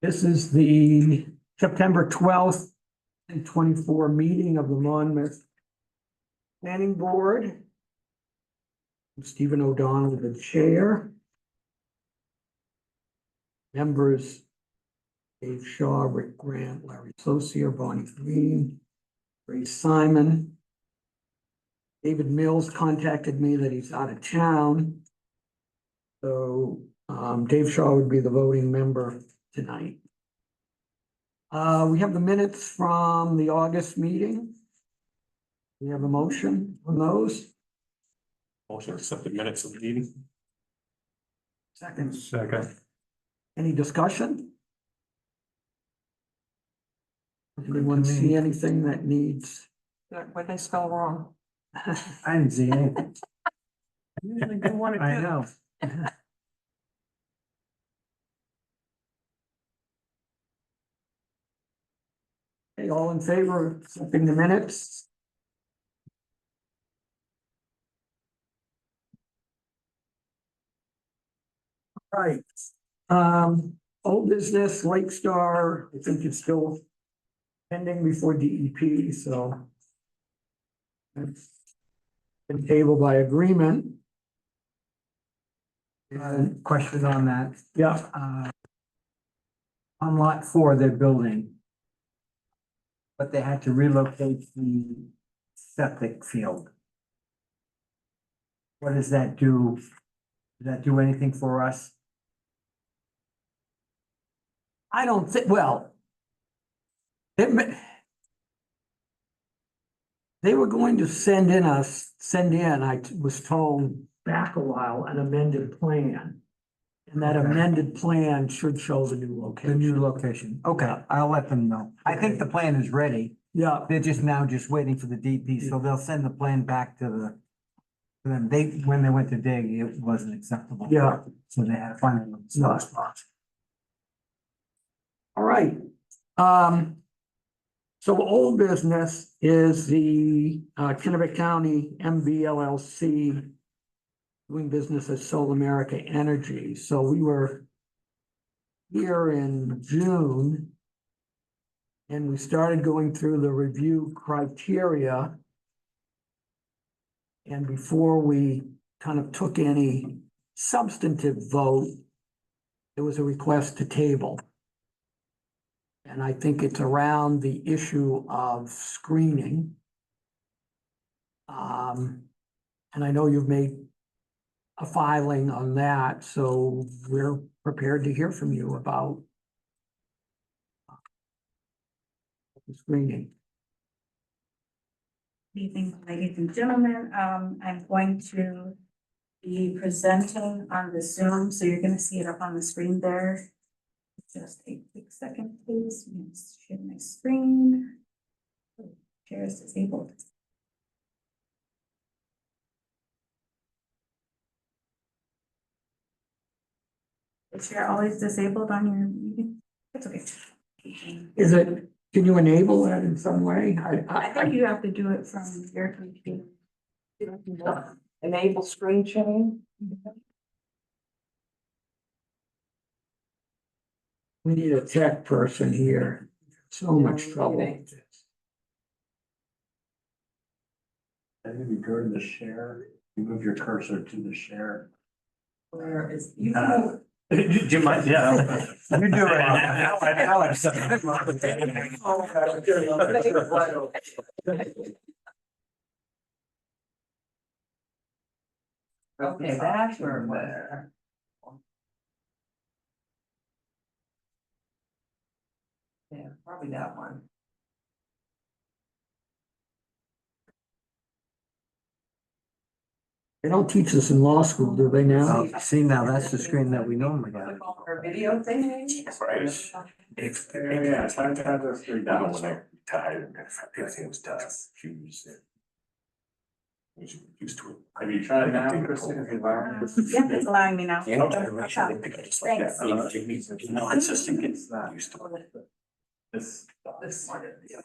This is the September 12th and 24 meeting of the Monmouth Planning Board. Stephen O'Donnell, the chair. Members: Dave Shaw, Rick Grant, Larry Saucier, Bonnie Green, Ray Simon. David Mills contacted me that he's out of town. So Dave Shaw would be the voting member tonight. We have the minutes from the August meeting. We have a motion on those. Motion to accept the minutes of the meeting. Second. Second. Any discussion? Anyone see anything that needs? What they spell wrong? I didn't see anything. Usually do one or two. I know. Okay, all in favor of accepting the minutes? Right. Old business, Lake Star, I think it's still pending before DEP, so. It's been tabled by agreement. And Question on that, yeah, on lot 4, they're building. But they had to relocate the septic field. What does that do? Does that do anything for us? I don't think, well. They were going to send in, I was told back a while, an amended plan. And that Okay. amended plan should show the new The new location. location, okay, I'll let them know. I think the plan is ready, Yeah, they're just waiting for the DP, so they'll send the plan back to them. When they went to dig, it wasn't acceptable. yeah. So they had to find another No. spot. All right. So old business is the Kennebec County MVLLC doing business as Soul America Energy. So we were here in June and we started going through the review criteria. And before we kind of took any substantive vote, there was a request to table. And I think it's around the issue of screening. And I know you've made a filing on that, so we're prepared to hear from you about the screening. Good evening, ladies and gentlemen. I'm going to be presenting on the Zoom, so you're gonna see it up on the screen there. Just a quick second, please. Let me share my screen. Share is disabled. Is share always disabled on your meeting? It's okay. Is it, can you enable that in some way? I think you have to do it from your computer. Enable screen sharing. We need a tech person here. So much trouble. with this. I think you go to the share, you move your cursor to the share. Where is, you Do you mind? Yeah. You do it. Okay, that's where it was. Yeah, probably that one. They don't teach this in law school, do they now? Oh, see, now that's the screen that we normally got. Our video thing. Right. Yeah, it's hard to have those three down when I retired, everything was done, shoes. Used to it. Have you tried now, Kristen? yeah, it's allowing me now. Yeah, they pick it just like that. Thanks. No, it's just to get used to it. This. Yeah.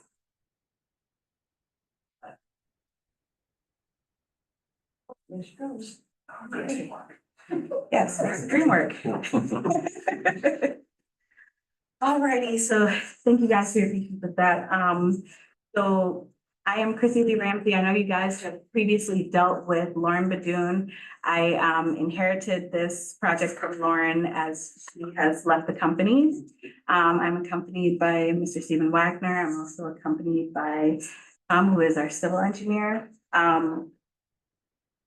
There she goes. Good teamwork. Yes, dream work. Alrighty, so thank you guys for your patience with that. So I am Chrissy Lee Ramsey. I know you guys have previously dealt with Lauren Badoon. I inherited this project from Lauren as she has left the company. I'm accompanied by Mr. Stephen Wagner. I'm also accompanied by Tom, who is our civil engineer.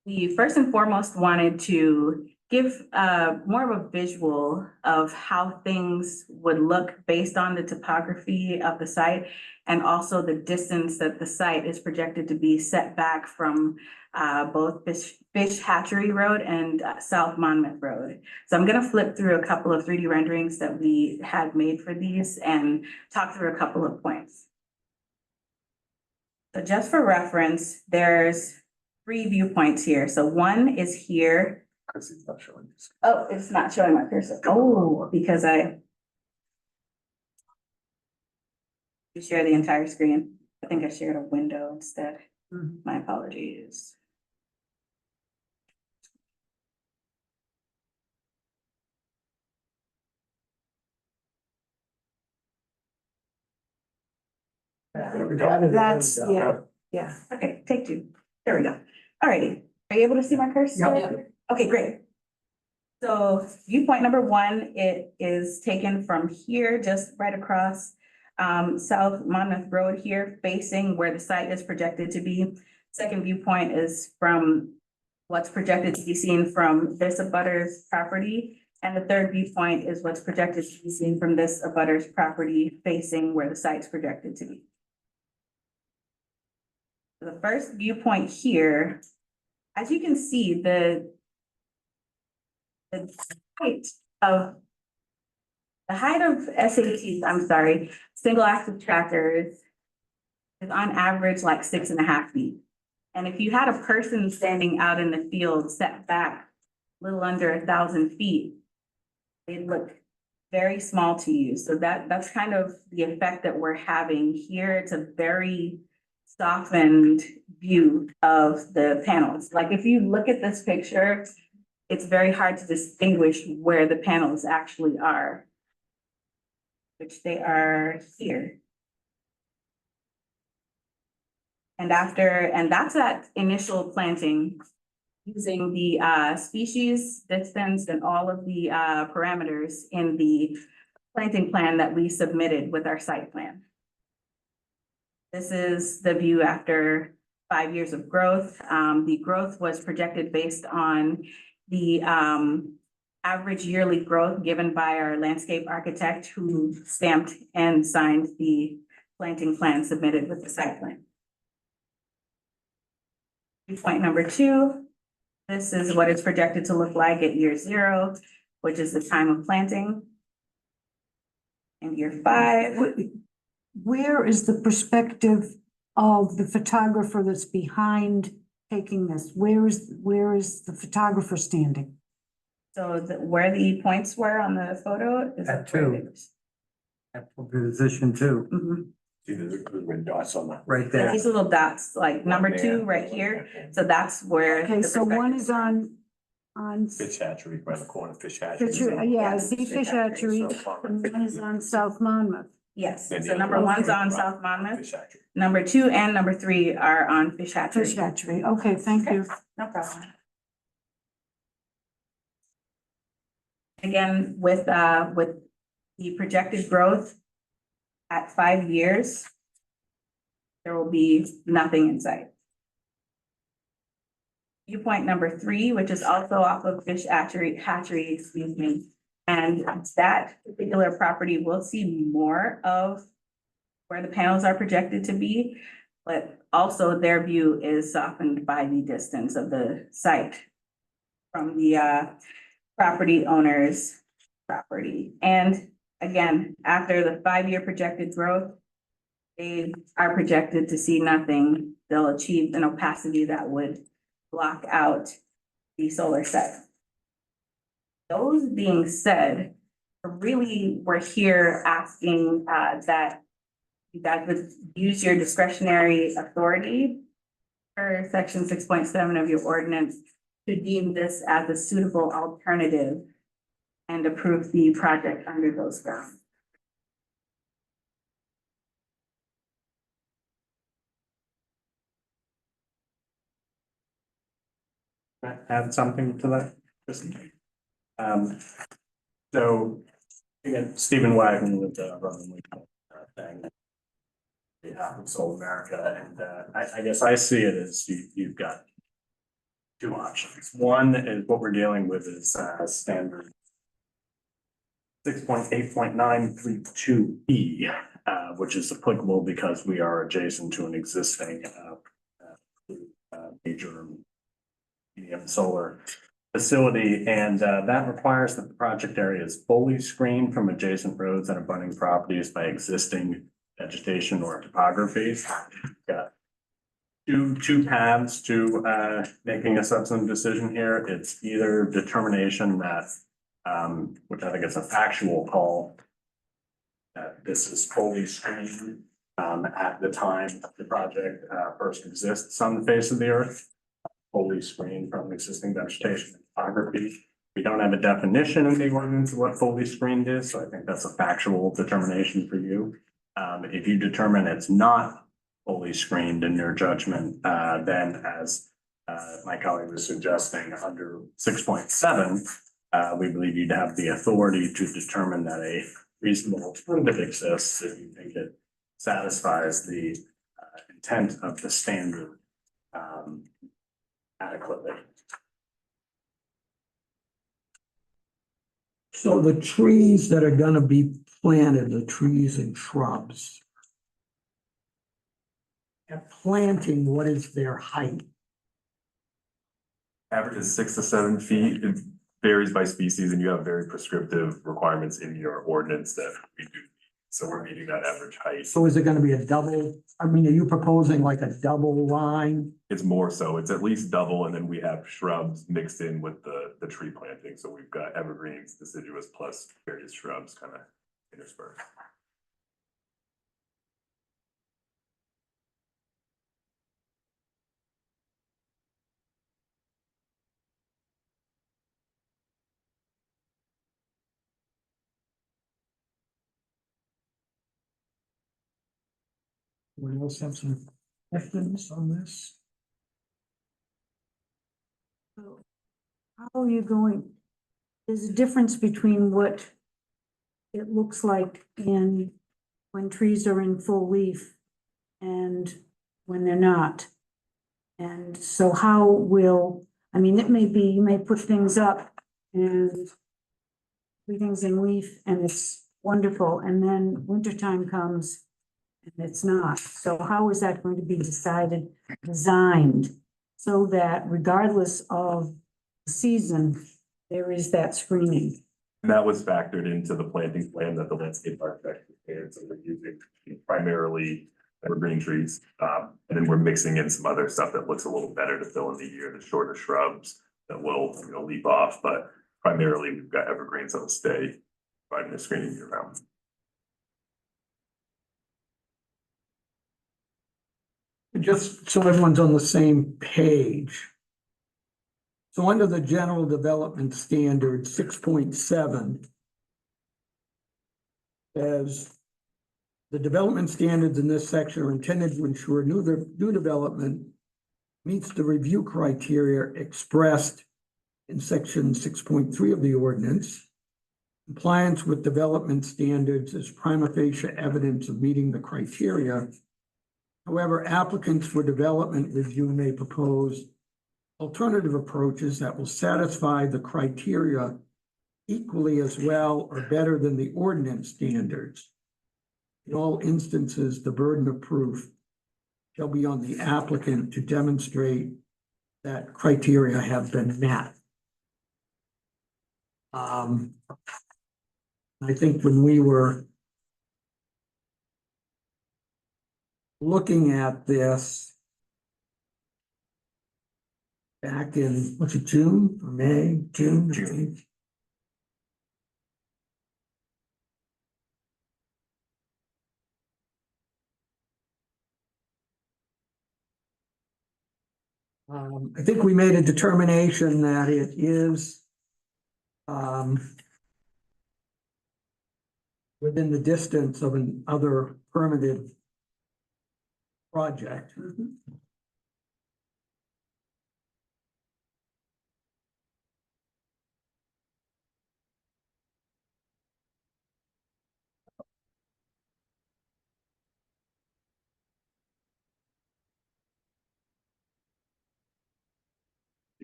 We first and foremost wanted to give more of a visual of how things would look based on the topography of the site and also the distance that the site is projected to be set back from both Fish Hatchery Road and South Monmouth Road. So I'm gonna flip through a couple of 3D renderings that we had made for these and talk through a couple of points. So just for reference, there's 3 viewpoints here. So one is here. Cause it's not showing this. Oh, it's not showing my cursor. Oh, because I share the entire screen. I think I shared a window instead. My apologies. That's, yeah. Okay, take 2. There we go. Alrighty. Are you able to see my cursor? Yep. Okay, great. So viewpoint number 1, it is taken from here, just right across South Monmouth Road here, facing where the site is projected to be. Second viewpoint is from what's projected to be seen from this abutters property. And the third viewpoint is what's projected to be seen from this abutters property facing where the site's projected to be. The first viewpoint here, as you can see, the height of SATs, I'm sorry, single axis trackers is on average like 6.5 feet. And if you had a person standing out in the field set back a little under 1,000 feet, they'd look very small to you. So that's kind of the effect that we're having here. It's a very softened view of the panels. Like if you look at this picture, it's very hard to distinguish where the panels actually are, which they are here. And that's that initial planting using the species distance and all of the parameters in the planting plan that we submitted with our site plan. This is the view after 5 years of growth. The growth was projected based on the average yearly growth given by our landscape architect who stamped and signed the planting plan submitted with the site plan. Point number 2, this is what it's projected to look like at year 0, which is the time of planting. And year 5. Where is the perspective of the photographer that's behind taking this? Where is the photographer standing? So where the points were on the photo is. That too. That position 2, Mhm. See, there's red dots on that. right there. These little dots, like number 2 right here. So that's where. Okay, the so one perspective- is on, Fish hatchery, right in the corner, fish hatchery. yeah, I see Fish Hatchery, and one is on South Monmouth. Yes, Then the so other number one- 1's on South Monmouth, Fish hatchery. number 2 and number 3 are on Fish Hatchery. Fish Hatchery, okay, thank you. No problem. Again, with the projected growth at 5 years, there will be nothing in sight. Viewpoint number 3, which is also off of Fish Hatchery, excuse me. And that particular property will see more of where the panels are projected to be, but also their view is softened by the distance of the site from the property owner's property. And again, after the 5-year projected growth, they are projected to see nothing. They'll achieve an opacity that would block out the solar set. Those being said, really, we're here asking that you guys would use your discretionary authority per section 6.7 of your ordinance to deem this as a suitable alternative and approve the project under those grounds. add something to that? Um, so, again, Stephen Wagner with Rutland Lake thing. Yeah, with Soul America, and I guess I see it as you've got two options. One is what we're dealing with is standard 6.8.932E, which is applicable because we are adjacent to an existing major medium solar facility, and that requires that the project area is fully screened from adjacent roads and abutting properties by existing vegetation or topography. Got two paths to making a substantive decision here. It's either determination that which I think is a factual call, that this is fully screened at the time the project first exists on the face of the earth, fully screened from existing vegetation and topography. We don't have a definition in the ordinance of what fully screened is, so I think that's a factual determination for you. If you determine it's not fully screened in your judgment, then as my colleague was suggesting, under 6.7, we believe you'd have the authority to determine that a reasonable alternative exists if you think it satisfies the intent of the standard adequately. So the trees that are gonna be planted, the trees and shrubs. At planting, what is their height? Average is 6 to 7 feet. It varies by species and you have very prescriptive requirements in your ordinance that we do. So we're meeting that average height. So is it gonna be a double? I mean, are you proposing like a double line? It's more so, it's at least double, and then we have shrubs mixed in with the tree planting. So we've got evergreens, deciduous, plus various shrubs kind of interspersed. Anyone else have some questions on this? How are you going? There's a difference between what it looks like in, when trees are in full leaf and when they're not. And so how will, I mean, it may be, you may put things up and everything's in leaf and it's wonderful, and then wintertime comes and it's not. So how is that going to be decided, designed, so that regardless of the season, there is that screening? And that was factored into the planting plan that the landscape architect prepared. So we're using primarily evergreen trees. And then we're mixing in some other stuff that looks a little better to fill in the year, the shorter shrubs that will, leap off. But primarily we've got evergreens that will stay providing the screening year round. Just so everyone's on the same page. So under the general development standard 6.7 says the development standards in this section are intended to ensure new development meets the review criteria expressed in section 6.3 of the ordinance. Compliance with development standards is prima facie evidence of meeting the criteria. However, applicants for development review may propose alternative approaches that will satisfy the criteria equally as well or better than the ordinance standards. In all instances, the burden of proof shall be on the applicant to demonstrate that criteria have been met. I think when we were looking at this back in, what's it, June or May? June. I think. I think we made a determination that it is within the distance of another permitted project.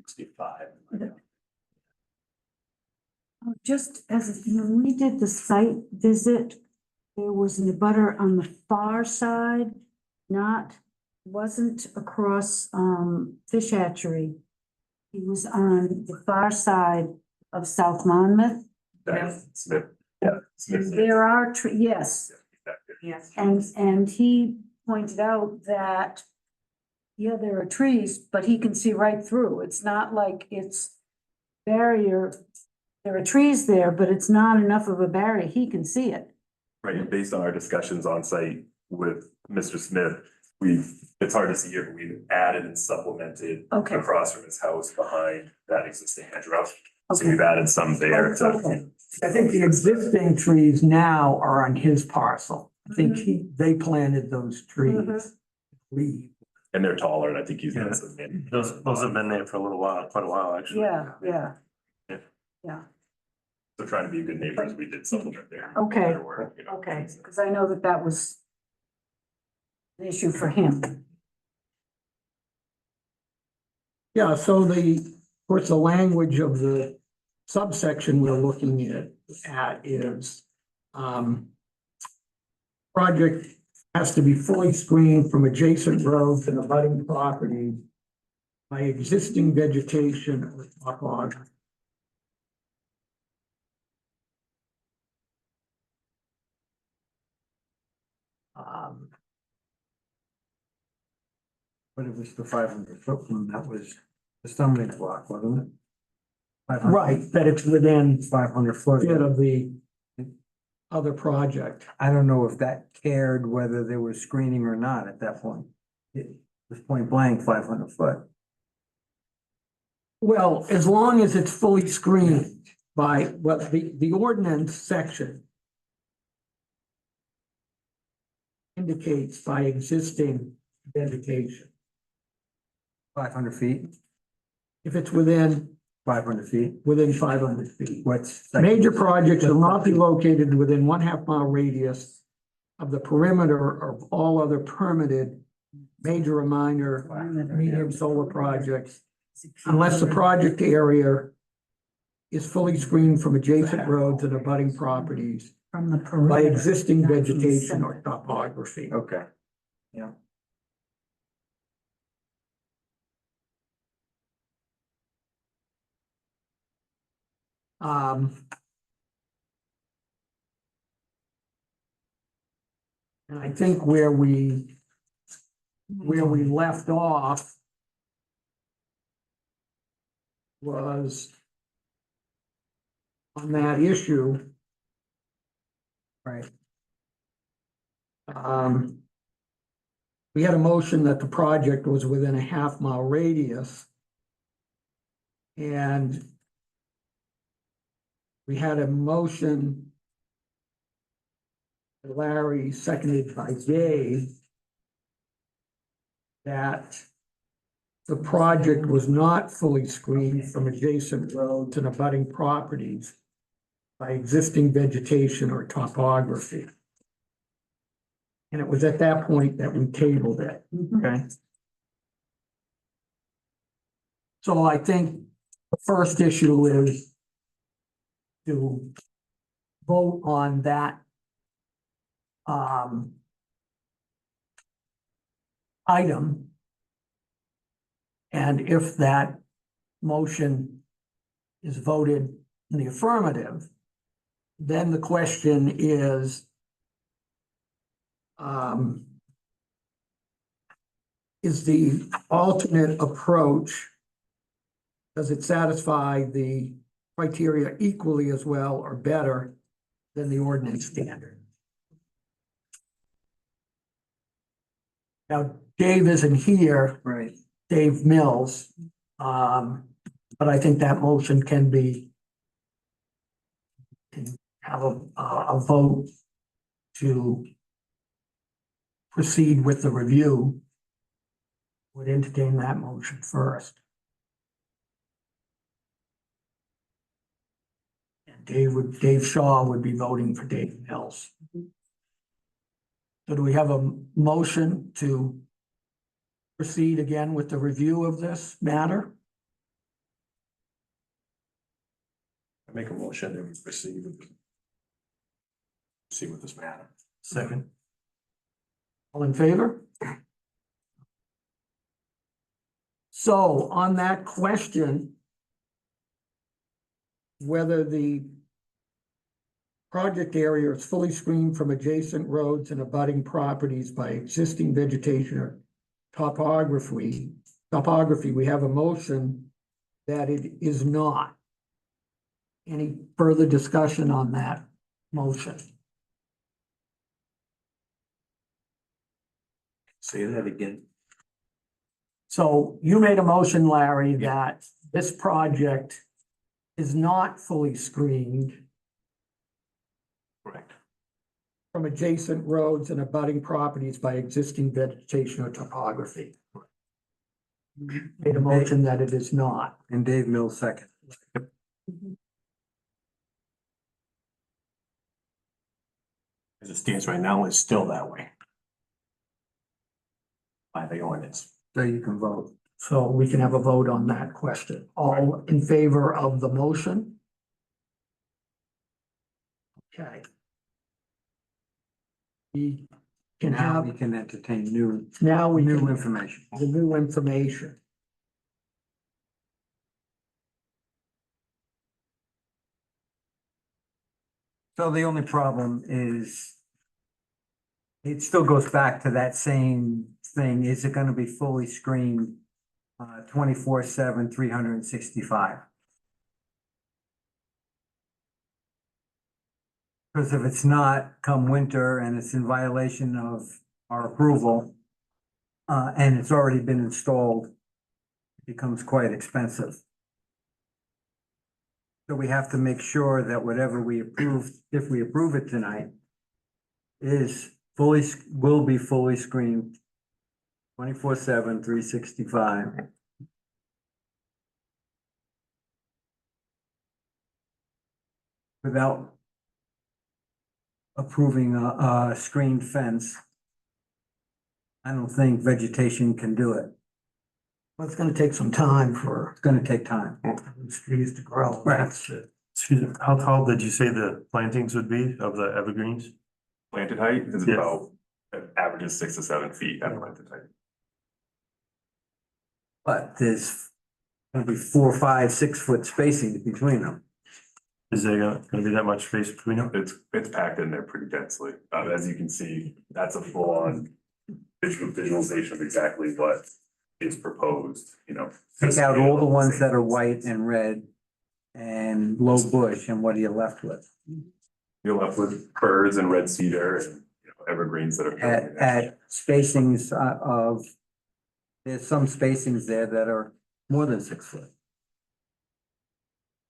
65. Just as, when we did the site visit, there was an abutter on the far side, wasn't across, Fish Hatchery. He was on the far side of South Monmouth. That's Smith, yeah, Smith. There are, yes, Yes. and he pointed out that, yeah, there are trees, but he can see right through. It's not like it's barrier. There are trees there, but it's not enough of a barrier. He can see it. Right, and based on our discussions on site with Mr. Smith, it's hard to see here, but we've added and supplemented Okay. across from his house behind that existing hedgerow. So Okay. we've added some there to, Okay. I think the existing trees now are on his parcel. I think they planted those trees. We, and they're taller, and I think he's got some. Those have been there for a little while, quite a while, actually. Yeah. So trying to be good neighbors, we did supplement there. Okay. Better word, you know. Okay, because I know that was an issue for him. yeah, so of course, the language of the subsection we're looking at is, project has to be fully screened from adjacent roads and abutting property by existing vegetation or topography. But it was the 500-foot one, that was the stumbling block, wasn't it? 500 Right, that it's within 500-foot. fit of the other project. I don't know if that cared whether there was screening or not at that point. It was point blank 500-foot. Well, as long as it's fully screened by, what the ordinance section indicates by existing vegetation. 500 feet, If it's within 500 feet. 500 feet. What's? Major projects will not be located within 1/2 mile radius of the perimeter of all other permitted major or minor medium solar projects unless the project area is fully screened from adjacent roads and abutting properties From the by perimeter. existing not from the vegetation center. or topography. Okay. Um, and I think where we left off was on that issue. Right. We had a motion that the project was within a 1/2 mile radius. And we had a motion, Larry, seconded by Dave, that the project was not fully screened from adjacent roads and abutting properties by existing vegetation or topography. And it was at that point that we tabled it. Okay. So I think the first issue is to vote on that item. And if that motion is voted in the affirmative, then the question is the alternate approach, does it satisfy the criteria equally as well or better than the ordinance standard? Now, Dave isn't here, Right. Dave Mills, but I think that motion can have a vote to proceed with the review. Would entertain that motion first. And Dave Shaw would be voting for Dave Mills. So do we have a motion to proceed again with the review of this matter? Make a motion and proceed. See with this matter. Second. All in favor? So on that question, whether the project area is fully screened from adjacent roads and abutting properties by existing vegetation or topography, we have a motion that it is not. Any further discussion on that motion? Say that again. So you made a motion, Larry, that this project is not fully screened Correct. from adjacent roads and abutting properties by existing vegetation or topography. Made a motion that it is not. And Dave Mills second. As it stands right now, it's still that way. By the ordinance. So you can vote. So we can have a vote on that question. All in favor of the motion? Okay. We can Now we have, can entertain new now we new can, information. the new information. So the only problem is it still goes back to that same thing. Is it gonna be fully screened 24/7, 365? Because if it's not, come winter and it's in violation of our approval, and it's already been installed, it becomes quite expensive. So we have to make sure that whatever we approve, if we approve it tonight, is fully, will be fully screened 24/7, 365. Without approving a screened fence, I don't think vegetation can do it. Well, it's gonna take some time for It's gonna take time. those trees to grow. Right. That's it. Excuse me, how tall did you say the plantings would be of the evergreens? Planted height is Yeah. about, averages 6 to 7 feet at planted height. But there's gonna be 4, 5, 6 foot spacing between them. Is there gonna be that much space between them? It's packed in there pretty densely. As you can see, that's a full-on visualization of exactly what is proposed, you know. Take out all the ones that are white and red and low bush, and what are you left with? You're left with birds and red cedar and, you know, evergreens that are. At spacings of, there's some spacings there that are more than 6 foot.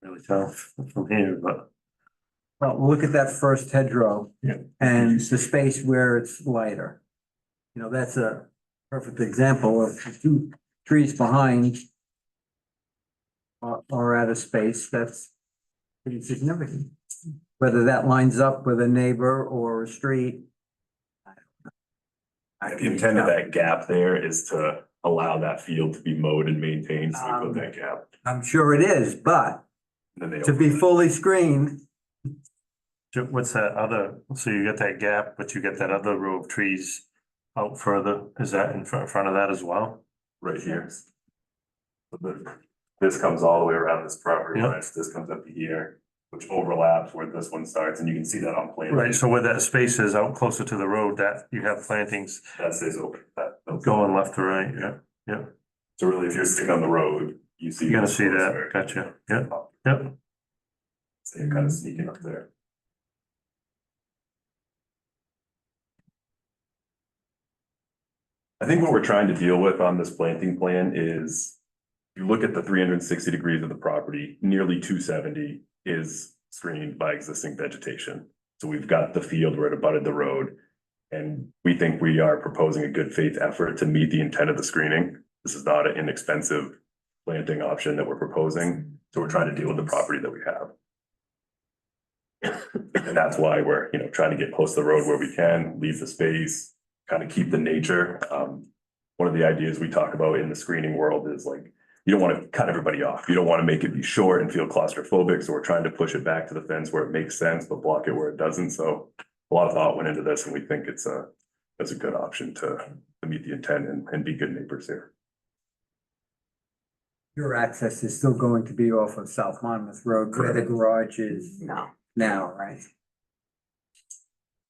Really tell from here, but Well, look at that first hedgerow. Yeah. And the space where it's lighter. You know, that's a perfect example of the two trees behind are at a space that's pretty significant. Whether that lines up with a neighbor or a street. The intent of that gap there is to allow that field to be mowed and maintained, so we put that gap. I'm sure it is, but And then they. to be fully screened, what's that other, so you got that gap, but you get that other row of trees out further, is that in front of that as well? Right here. So this comes all the way around this property Yep. line, this comes up to here, which overlaps where this one starts, and you can see that on plan. Right, so where that space is out closer to the road, that you have plantings That stays open, that. going left to right, yeah, So really, if you're sitting on the road, you see. you're gonna those see roads that, where- gotcha, yeah. So you're kind of sneaking up there. I think what we're trying to deal with on this planting plan is, you look at the 360 degrees of the property, nearly 270 is screened by existing vegetation. So we've got the field where it abutted the road. And we think we are proposing a good faith effort to meet the intent of the screening. This is not an inexpensive planting option that we're proposing. So we're trying to deal with the property that we have. And that's why we're, you know, trying to get close to the road where we can, leave the space, kind of keep the nature. One of the ideas we talk about in the screening world is like, you don't want to cut everybody off. You don't want to make it be short and feel claustrophobic. So we're trying to push it back to the fence where it makes sense, but block it where it doesn't. So a lot of thought went into this and we think it's a good option to meet the intent and be good neighbors here. Your access is still going to be off of South Monmouth Road, where the garage is No. now, right?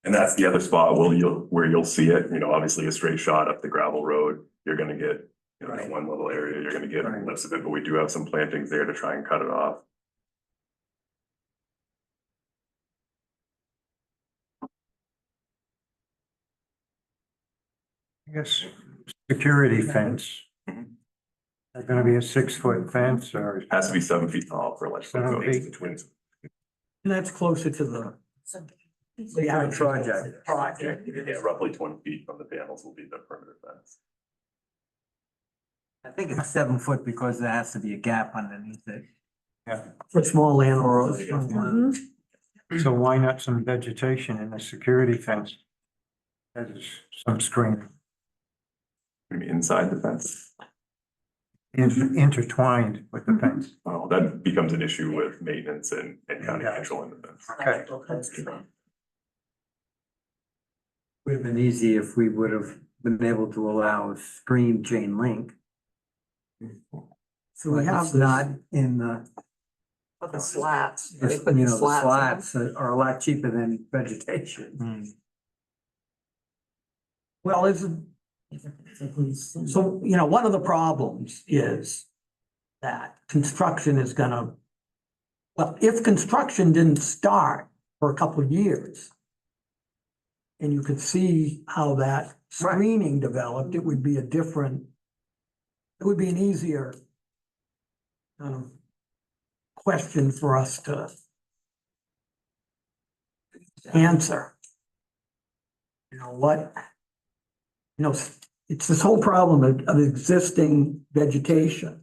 And that's the other spot where you'll see it, obviously a straight shot up the gravel road. You're gonna get, that one little area, you're gonna get Right. lips of it, but we do have some plantings there to try and cut it off. I guess security fence. They're gonna be a 6-foot fence or Has to be 7 feet tall for electrical 7 cones feet. between. And that's closer to the. The actual project. Project. Yeah, roughly 20 feet from the panels will be the perimeter fence. I think it's 7 foot because there has to be a gap underneath it. For small animals. Mhm. so why not some vegetation in the security fence? That is some screening Maybe inside the fence. intertwined with the fence. Well, that becomes an issue with maintenance and county controlling the fence. Okay. Would have been easy if we would have been able to allow screen chain link. So we have It's not in the, the slats. the slats are a lot cheaper than vegetation. Well, so, one of the problems is that construction is gonna, well, if construction didn't start for a couple of years, and you could see how that screening developed, it would be an easier question for us to answer. It's this whole problem of existing vegetation.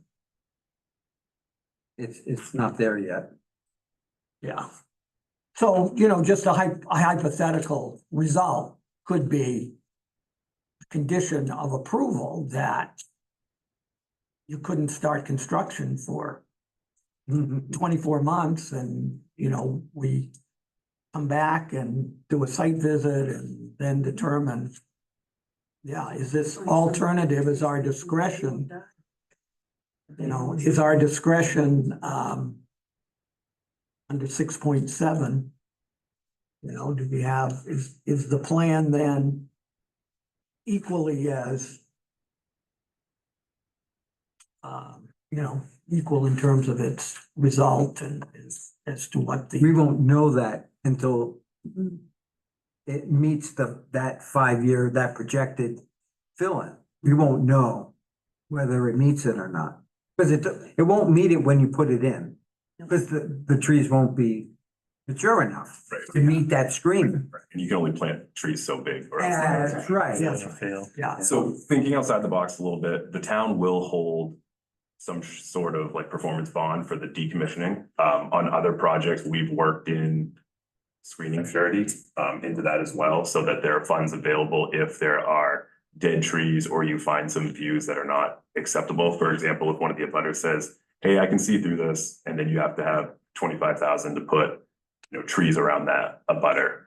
It's not there yet. Yeah. So, just a hypothetical result could be a condition of approval that you couldn't start construction for 24 months and, we come back and do a site visit and then determine, is this alternative is our discretion? Is our discretion, under 6.7, do we have, is the plan then equally as, equal in terms of its result and as to what We the, won't know that until it meets that 5 year, that projected fill-in. We won't know whether it meets it or not. Because it won't meet it when you put it in. Because the trees won't be mature enough Right. to meet that screen. And you can only plant trees so big. or else- That's right. yeah. So thinking outside the box a little bit, the town will hold some sort of like performance bond for the decommissioning. On other projects, we've worked in screening surety into that as well, so that there are funds available if there are dead trees or you find some views that are not acceptable. For example, if one of the abutters says, hey, I can see through this, and then you have to have 25,000 to put, trees around that abutter.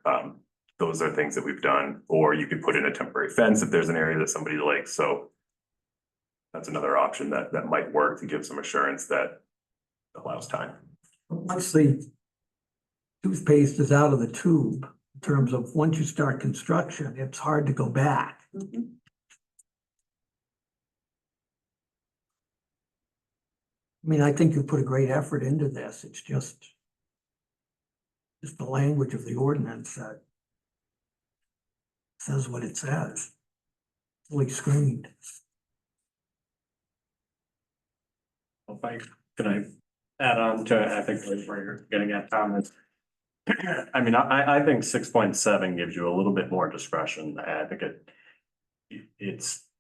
Those are things that we've done, or you could put in a temporary fence if there's an area that somebody likes. So that's another option that might work to give some assurance that allows time. Once the toothpaste is out of the tube, in terms of once you start construction, it's hard to go back. I mean, I think you put a great effort into this. It's just the language of the ordinance that says what it says. Fully screened. Can I add on to, I think where you're getting at, Tom, is, I mean, I think 6.7 gives you a little bit more discretion. I think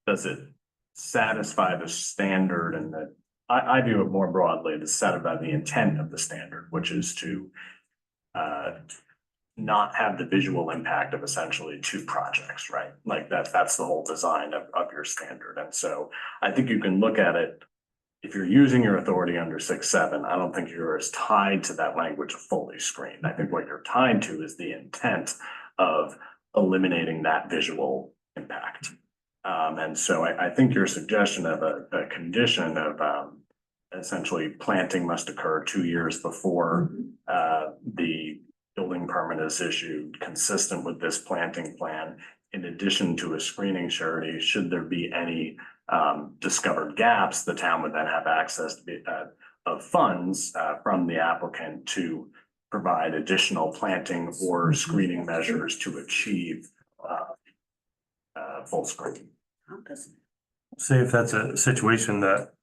does it satisfy the standard, and that I view it more broadly to satisfy the intent of the standard, which is to not have the visual impact of essentially two projects, right? Like that's the whole design of your standard. And so I think you can look at it if you're using your authority under 6.7, I don't think you're as tied to that language of fully screened. I think what you're tied to is the intent of eliminating that visual impact. And so I think your suggestion of a condition of essentially planting must occur 2 years before the building permit is issued, consistent with this planting plan, in addition to a screening surety, should there be any discovered gaps, the town would then have access to of funds from the applicant to provide additional planting or screening measures to achieve full screening. Say if that's a situation that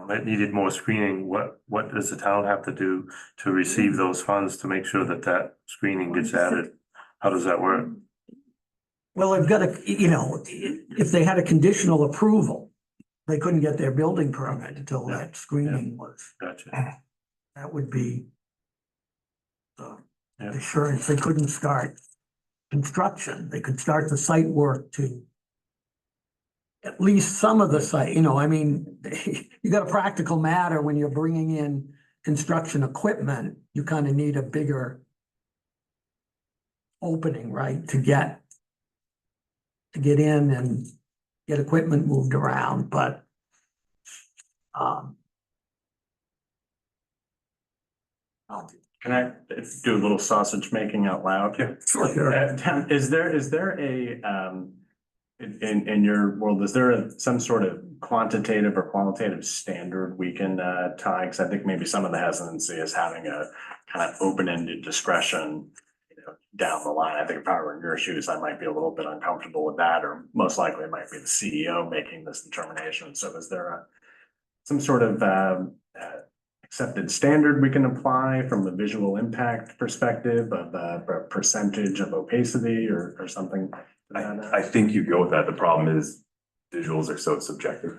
it needed more screening, what does the town have to do to receive those funds to make sure that that screening gets added? How does that work? Well, they've got to, if they had a conditional approval, they couldn't get their building permit until that screening was, Gotcha. that would be the Yeah. assurance. They couldn't start construction. They could start the site work to at least some of the site, I mean, you got a practical matter when you're bringing in construction equipment, you kind of need a bigger opening, right, to get in and get equipment moved around, but Can I do a little sausage making out loud? Yeah. Sure. Is there a, in your world, is there some sort of quantitative or qualitative standard we can tie? Because I think maybe some of the hesitancy is having a kind of open-ended discretion, down the line. I think if I were in your shoes, I might be a little bit uncomfortable with that, or most likely it might be the CEO making this determination. So is there some sort of accepted standard we can apply from the visual impact perspective of a percentage of opacity or something? I think you go with that. The problem is visuals are so subjective.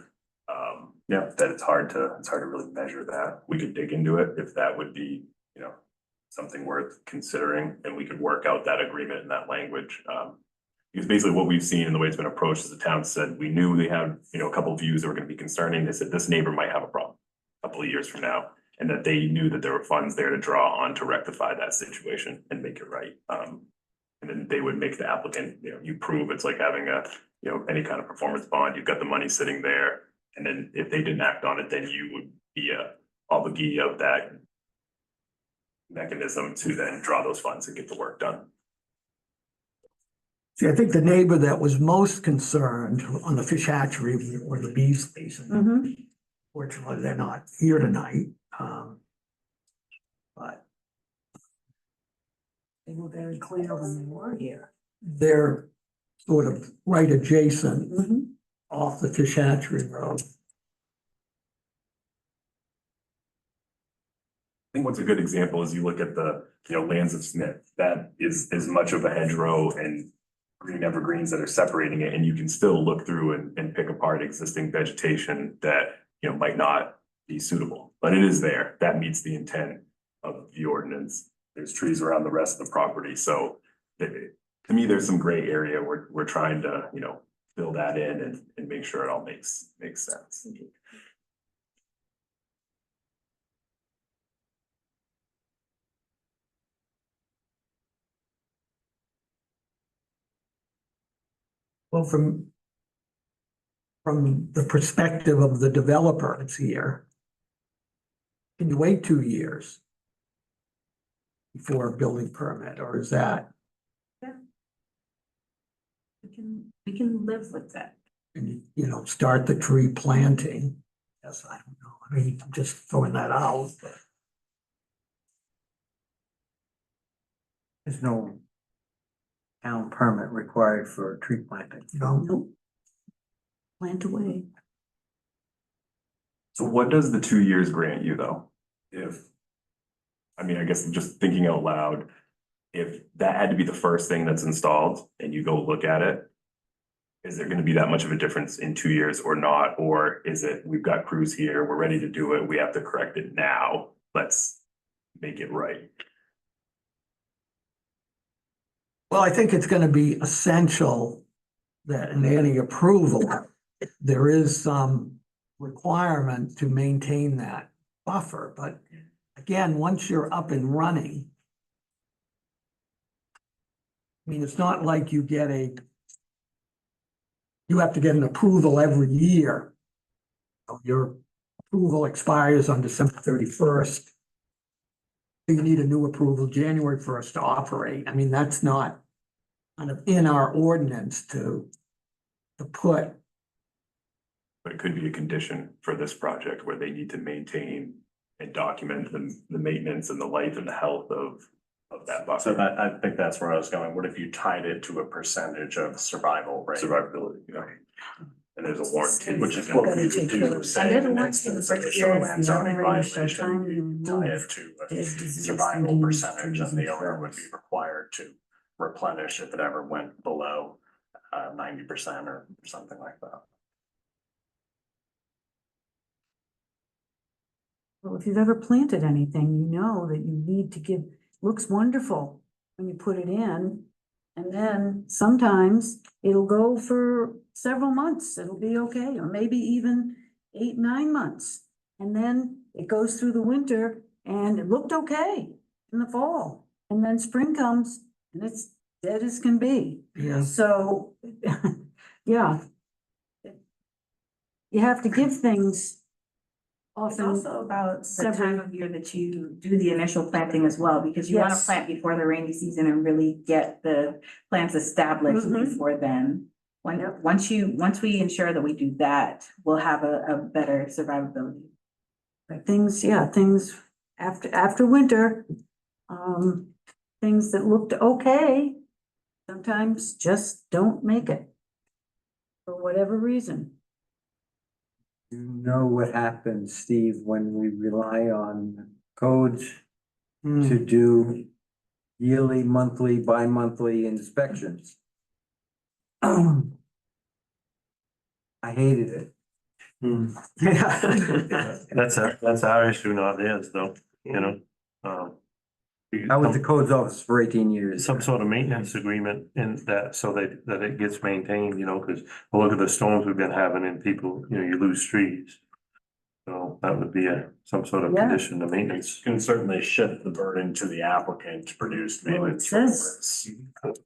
That it's hard to really measure that. We could dig into it if that would be, something worth considering, and we could work out that agreement in that language. Because basically what we've seen in the way it's been approached is the town said, we knew they had, a couple of views that were gonna be concerning. They said this neighbor might have a problem a couple of years from now, and that they knew that there were funds there to draw on to rectify that situation and make it right. And then they would make the applicant, you prove it's like having a, any kind of performance bond, you've got the money sitting there. And then if they didn't act on it, then you would be a obligee of that mechanism to then draw those funds and get the work done. See, I think the neighbor that was most concerned on the fish hatchery or the bee station, fortunately, they're not here tonight. But They were very clear when they were here. they're sort of right adjacent Mhm. off the fish hatchery road. I think what's a good example is you look at the, lands of Smith, that is as much of a hedgerow and green evergreens that are separating it, and you can still look through and pick apart existing vegetation that, might not be suitable, but it is there. That meets the intent of the ordinance. There's trees around the rest of the property, so to me, there's some gray area. We're trying to, fill that in and make sure it all makes sense. Well, from the perspective of the developer, it's here. Can you wait 2 years before a building permit, or is that, We can live with that. start the tree planting? Yes, I don't know. I mean, I'm just throwing that out. But There's no town permit required for tree planting. Nope. Plant away. So what does the 2 years grant you, though? I guess just thinking out loud, if that had to be the first thing that's installed and you go look at it, is there gonna be that much of a difference in 2 years or not? Or is it, we've got crews here, we're ready to do it, we have to correct it now, let's make it right? Well, I think it's gonna be essential that in any approval, there is some requirement to maintain that buffer, but again, once you're up and running, I mean, it's not like you have to get an approval every year. Your approval expires on December 31st. You need a new approval January 1st to operate. I mean, that's not kind of in our ordinance to put. But it could be a condition for this project where they need to maintain and document the maintenance and the life and the health of that buffer. So that, I think that's where I was going. What if you tied it to a percentage of survival rate? Survivability, you know. And there's a warranty. Which is what we Gotta would take do, care of- say, in Under an the instance warranty, of a the first year shoreline is the zoning owner shall violation, timely you tie remove it to dead a disease survival and percentage, and the trees owner would shrubs. be required to replenish if it ever went below 90% or something like that. Well, if you've ever planted anything, you know that you need to give, looks wonderful when you put it in. And then sometimes it'll go for several months, it'll be okay, or maybe even 8, 9 months. And then it goes through the winter and it looked okay in the fall. And then spring comes and it's dead as can be. Yeah. So, yeah. You have to give things It's often. also about the several- time of year that you do the initial planting as well, because you wanna Yes. plant before the rainy season and really get the plants established Mhm. before then. Once we ensure that we do that, we'll have a better survivability. Things after winter, things that looked okay, sometimes just don't make it. For whatever reason. You know what happens, Steve, when we rely on codes to do yearly, monthly, bi-monthly inspections. I hated it. That's our issue, not theirs, though, you know? I was the codes officer for 18 years. Some sort of maintenance agreement in that, so that it gets maintained, you know, because look at the storms we've been having and people, you know, you lose trees. So that would be some sort of Yeah. condition to maintenance. You can certainly shift the burden to the applicant to produce Well, it maintenance says- reports.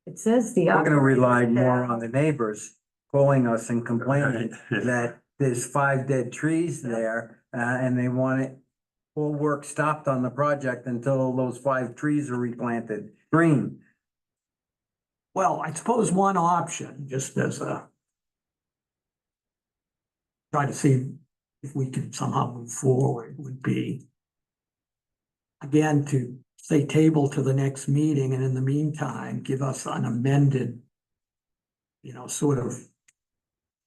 It says the. We're gonna rely more on the neighbors calling us and complaining that there's 5 dead trees there, and they want it full work stopped on the project until those 5 trees are replanted green. Well, I suppose one option, just as try to see if we can somehow move forward, would be again, to say table to the next meeting, and in the meantime, give us an amended, sort of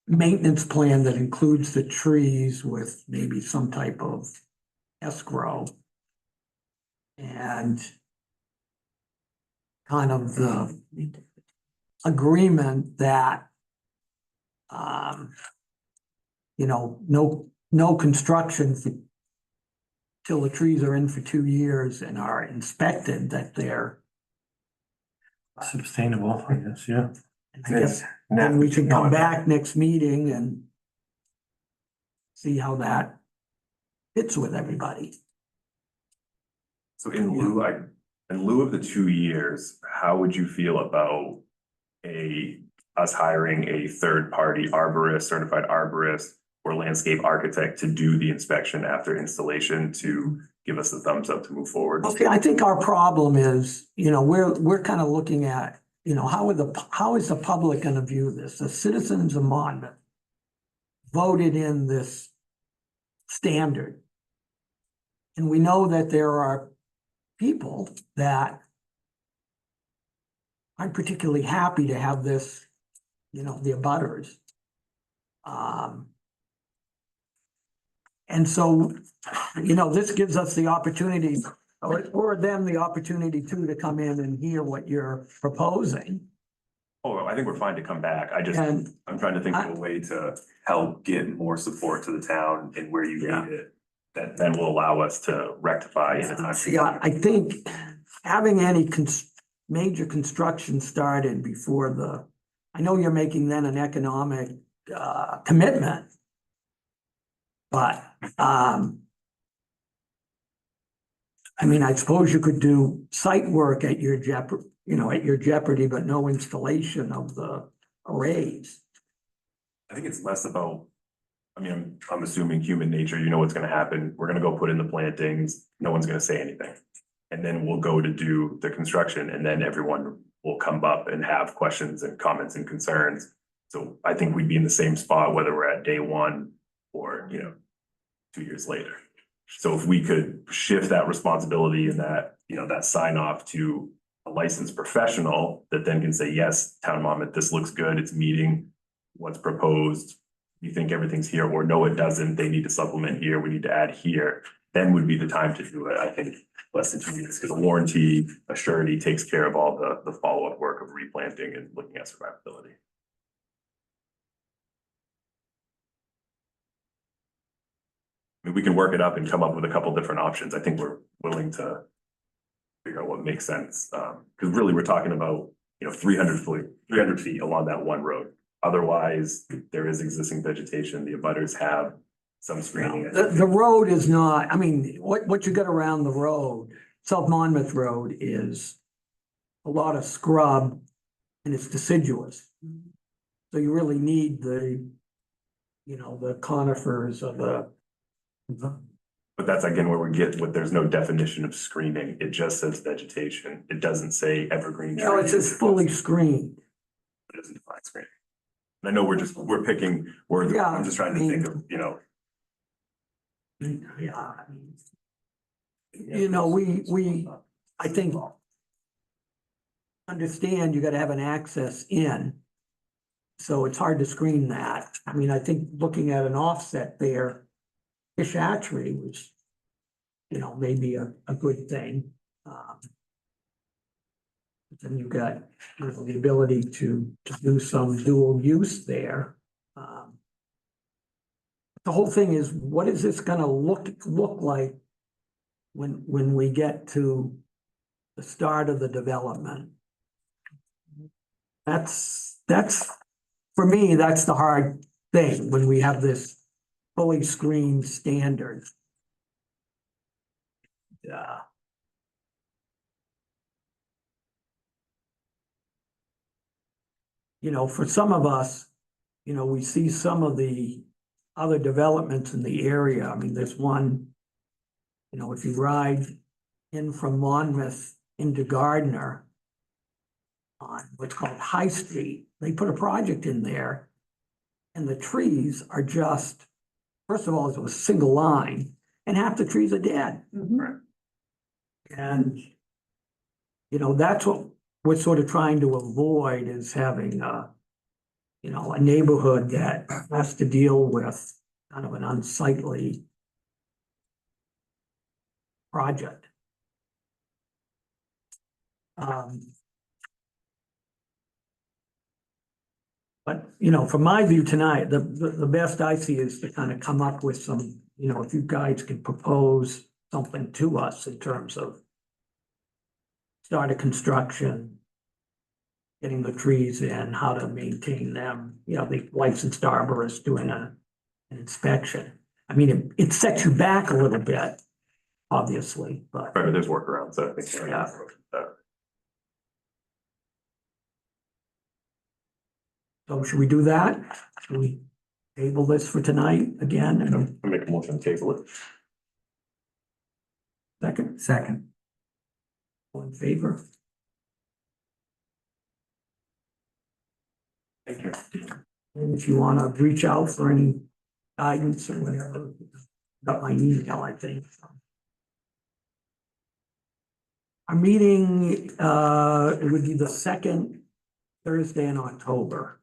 maintenance plan that includes the trees with maybe some type of escrow. And kind of the agreement that no construction till the trees are in for 2 years and are inspected, that they're, Sustainable, I guess, yeah. I guess, then we can come back next meeting and see how that fits with everybody. So in lieu of the 2 years, how would you feel about us hiring a third-party arborist, certified arborist or landscape architect to do the inspection after installation to give us the thumbs up to move forward? Okay, I think our problem is, we're kind of looking at, how is the public gonna view this? The citizens of Monmouth voted in this standard. And we know that there are people that aren't particularly happy to have this, the abutters. And so, this gives us the opportunity, or them the opportunity too, to come in and hear what you're proposing. Oh, I think we're fine to come back. And I'm trying to think of a way to help get more support to the town and where you Yeah. need it. That then will allow us to rectify in a time. yeah, I think having any major construction started before I know you're making then an economic commitment. But, I mean, I suppose you could do site work at your at your jeopardy, but no installation of the arrays. I think it's less about, I mean, I'm assuming human nature, you know what's gonna happen. We're gonna go put in the plantings, no one's gonna say anything. And then we'll go to do the construction and then everyone will come up and have questions and comments and concerns. So I think we'd be in the same spot, whether we're at day one or, 2 years later. So if we could shift that responsibility and that, that sign off to a licensed professional that then can say, yes, Town of Monmouth, this looks good, it's meeting what's proposed. You think everything's here, or no, it doesn't, they need to supplement here, we need to add here, then would be the time to do it, I think, less than 2 years, because a warranty, a surety takes care of all the follow-up work of replanting and looking at survivability. I mean, we can work it up and come up with a couple different options. I think we're willing to figure out what makes sense. Because really, we're talking about, 300 feet along that one road. Otherwise, there is existing vegetation. The abutters have some screening. The road is not, I mean, what you got around the road, South Monmouth Road is a lot of scrub and it's deciduous. So you really need the conifers of the. But that's again where we get what there's no definition of screening. It just says vegetation. It doesn't say evergreen. No, it says fully screened. It doesn't define screening. And I know we're picking words. Yeah, I'm just trying to think of, Yeah, I mean, we, I think, understand you gotta have an access in. So it's hard to screen that. I mean, I think looking at an offset there, fish hatchery was, maybe a good thing. Then you've got, the ability to do some dual use there. The whole thing is, what is this gonna look like when we get to the start of the development? That's, for me, that's the hard thing, when we have this fully screened standard. Yeah. For some of us, we see some of the other developments in the area. I mean, there's one, if you ride in from Monmouth into Gardner on what's called High Street, they put a project in there and the trees are just, first of all, it was a single line and half the trees are dead. And, that's what we're sort of trying to avoid, is having a neighborhood that has to deal with kind of an unsightly project. But, from my view tonight, the best I see is to kind of come up with some, if you guys can propose something to us in terms of start of construction, getting the trees in, how to maintain them, the licensed arborist doing an inspection. I mean, it sets you back a little bit, obviously, but. Right, but there's workarounds, so I think. Yeah. So should we do that? Should we table this for tonight again? And I make a motion to table it. Second. all in favor? Thank you. And if you want to reach out for any guidance or whatever, got my email, I think. Our meeting, it would be the second Thursday in October.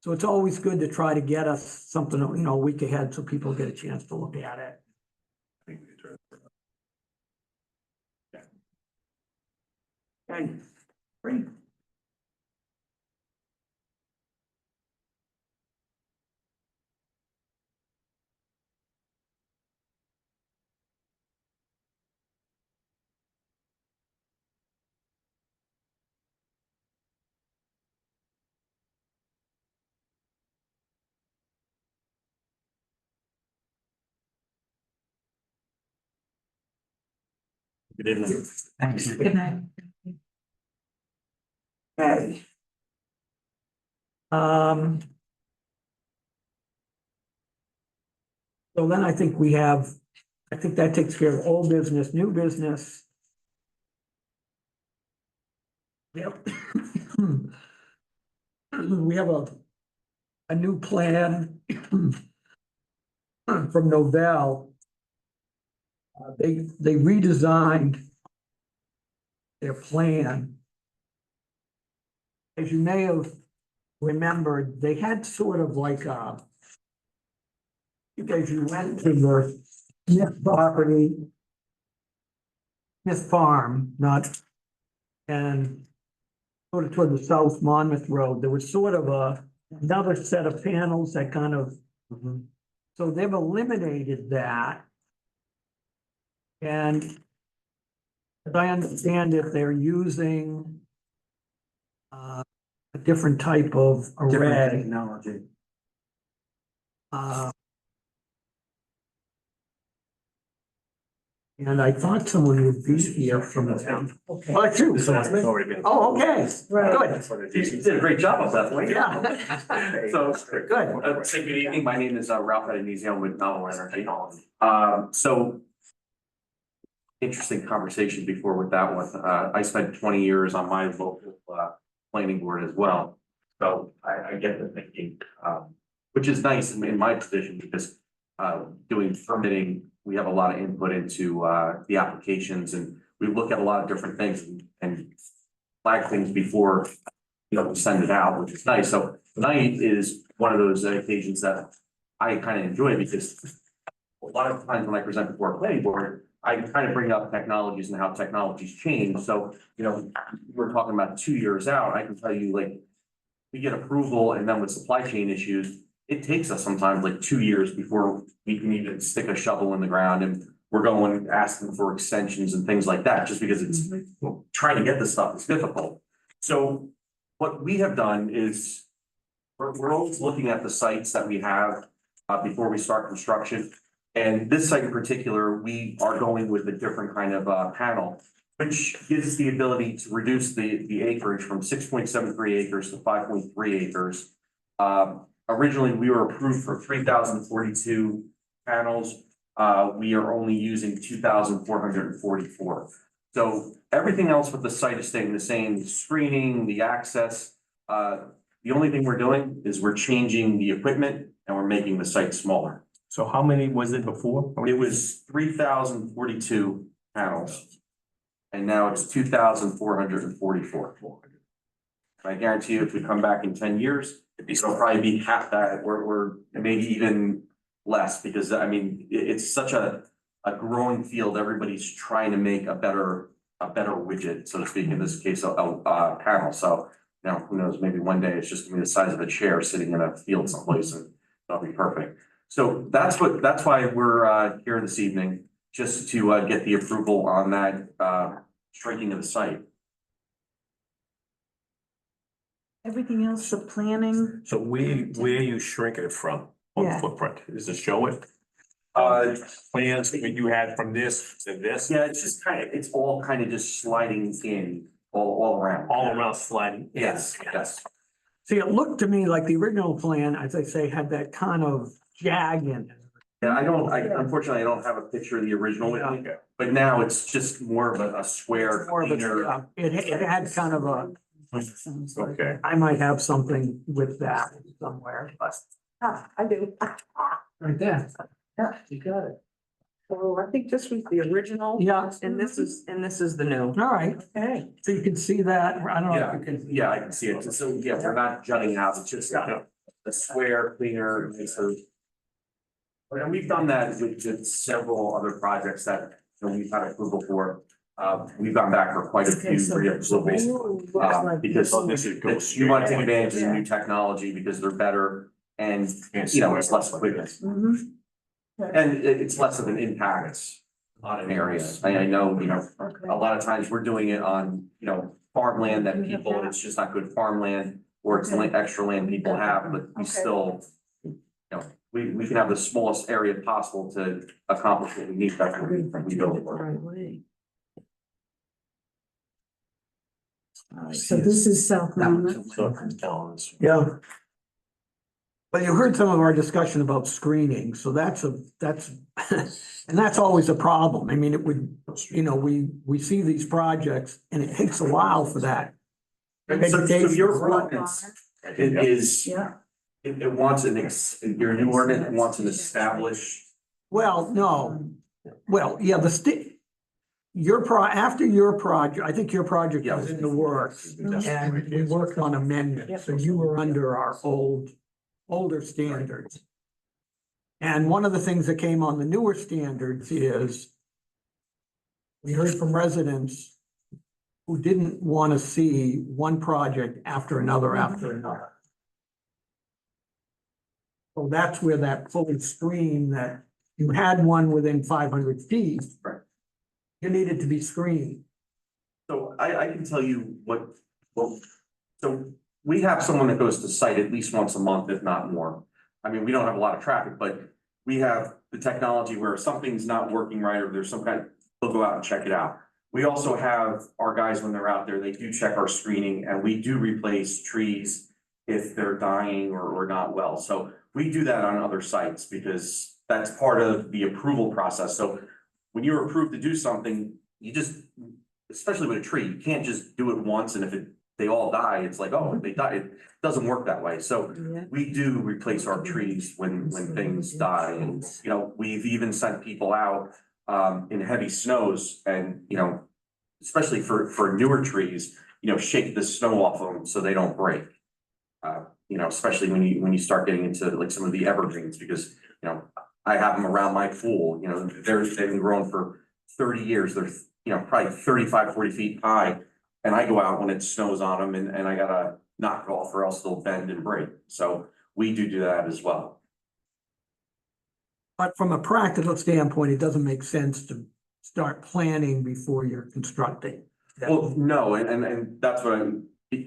So it's always good to try to get us something, a week ahead so people get a chance to look at it. Okay, great. Good evening. Thank you. Good night. Okay. So then I think I think that takes care of old business, new business. Yep. We have a new plan from Novell. They redesigned their plan. As you may have remembered, they had sort of like as you went to the Smith property, Smith Farm, not, and sort of toward the South Monmouth Road, there was sort of another set of panels that kind of, so they've eliminated that. And as I understand it, they're using a different type of Different array. technology. And I thought someone would be here from the town. Oh, too. Oh, okay, good. You did a great job of that, Wayne. Yeah. So, Good. say good evening, my name is Ralph Ednesian with Novel Energy. So interesting conversation before with that one. I spent 20 years on my local planning board as well. So I get the thinking, which is nice in my position because doing permitting, we have a lot of input into the applications and we look at a lot of different things and flag things before, we send it out, which is nice. So tonight is one of those occasions that I kind of enjoy because a lot of times when I present before a planning board, I kind of bring up technologies and how technologies change. So, we're talking about 2 years out, I can tell you like, we get approval and then with supply chain issues, it takes us sometimes like 2 years before we can even stick a shovel in the ground and we're going asking for extensions and things like that, just because it's trying to get this stuff is difficult. So what we have done is we're always looking at the sites that we have before we start construction. And this site in particular, we are going with a different kind of panel, which gives us the ability to reduce the acreage from 6.73 acres to 5.3 acres. Originally, we were approved for 3,042 panels. We are only using 2,444. So everything else with the site is staying the same, screening, the access. The only thing we're doing is we're changing the equipment and we're making the site smaller. So how many was it before? It was 3,042 panels. And now it's 2,444. I guarantee you, if we come back in 10 years, it'll probably be half that, or maybe even less, because I mean, it's such a growing field. Everybody's trying to make a better widget, so to speak, in this case, a panel. So, who knows, maybe one day it's just gonna be the size of a chair sitting in a field someplace and that'll be perfect. So that's why we're here this evening, just to get the approval on that shrinking of the site. Everything else, the planning, So where are you shrinking it from on the Yeah. footprint? Does it show it? Plans that you had from this to this, Yeah, it's all kind of just sliding in all around. all around sliding? in. Yes. See, it looked to me like the original plan, as I say, had that kind of jag in it. Yeah, unfortunately, I don't have a picture of the original with me, but now it's just more of a square. More of a, cleaner- it had kind of a, Okay. I might have something with that somewhere, but. I do. Right there. Yeah, you got it. Well, I think this was the original. Yeah. And this is the new. All right, Okay. so you can see that, I don't know if you can. Yeah, I can see it. So, yeah, we're not jutting out, it's just a square, cleaner, nicer. And we've done that with several other projects that we've had approval for. We've gone back for quite a few reapprovals. Because you want to take advantage of the new technology because they're better and, it's less equipment. Mhm. And it's less of an impact on an area. I know, a lot of times we're doing it on, farmland that people, it's just not good farmland. Or it's extra land people have, but we still, we can have the smallest area possible to accomplish what we need. That's what we build for. Right way. So this is South Monmouth. Yeah. But you heard some of our discussion about screening, so that's, and that's always a problem. I mean, it would, you know, we see these projects and it takes a while for that. So your ordinance, it is, Yeah. it wants your new ordinance wants an established. Well, no, well, yeah, after your project, I think your project Yeah. was in the works. And we worked on amendments, so you were under our older standards. And one of the things that came on the newer standards is we heard from residents who didn't want to see one project after another after another. So that's where that fully screened, that you had one within 500 feet. Right. You needed to be screened. So I can tell you so we have someone that goes to site at least once a month, if not more. I mean, we don't have a lot of traffic, but we have the technology where if something's not working right or there's some kind, they'll go out and check it out. We also have our guys when they're out there, they do check our screening and we do replace trees if they're dying or not well. So we do that on other sites because that's part of the approval process. So when you're approved to do something, you just, especially with a tree, you can't just do it once and if they all die, it's like, oh, they died. It doesn't work that way. So we do replace our trees when things die. And, you know, we've even sent people out in heavy snows and, you know, especially for newer trees, you know, shake the snow off them so they don't break. You know, especially when you start getting into like some of the evergreens, because, you know, I have them around my pool, you know, they've been growing for 30 years. They're, you know, probably 35, 40 feet high. And I go out when it snows on them and I gotta knock it off or else they'll bend and break. So we do that as well. But from a practical standpoint, it doesn't make sense to start planning before you're constructing. Well, no, and that's what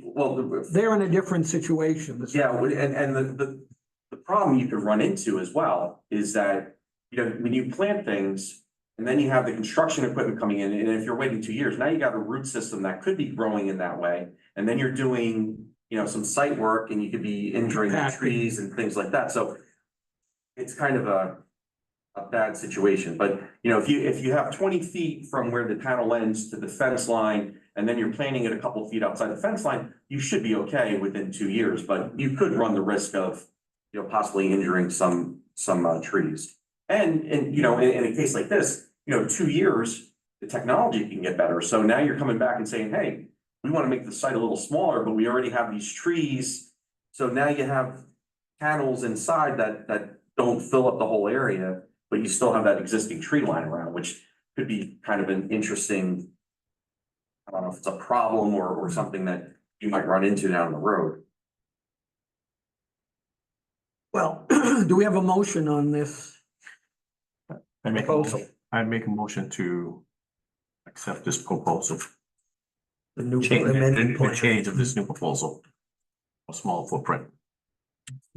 well, They're in a different situation. yeah, and the problem you could run into as well is that, you know, when you plant things and then you have the construction equipment coming in, and if you're waiting 2 years, now you got a root system that could be growing in that way. And then you're doing, you know, some site work and you could be injuring the trees and things like that. So it's kind of a bad situation, but you know, if you have 20 feet from where the panel ends to the fence line, and then you're planting it a couple feet outside the fence line, you should be okay within 2 years, but you could run the risk of, you know, possibly injuring some trees. And you know, in a case like this, you know, 2 years, the technology can get better. So now you're coming back and saying, hey, we want to make the site a little smaller, but we already have these trees. So now you have panels inside that don't fill up the whole area, but you still have that existing tree line around, which could be kind of an interesting, I don't know if it's a problem or something that you might run into down the road. Well, do we have a motion on this proposal? I'd make a motion to accept this proposal. The new Change, amended the plan. change of this new proposal. A small footprint.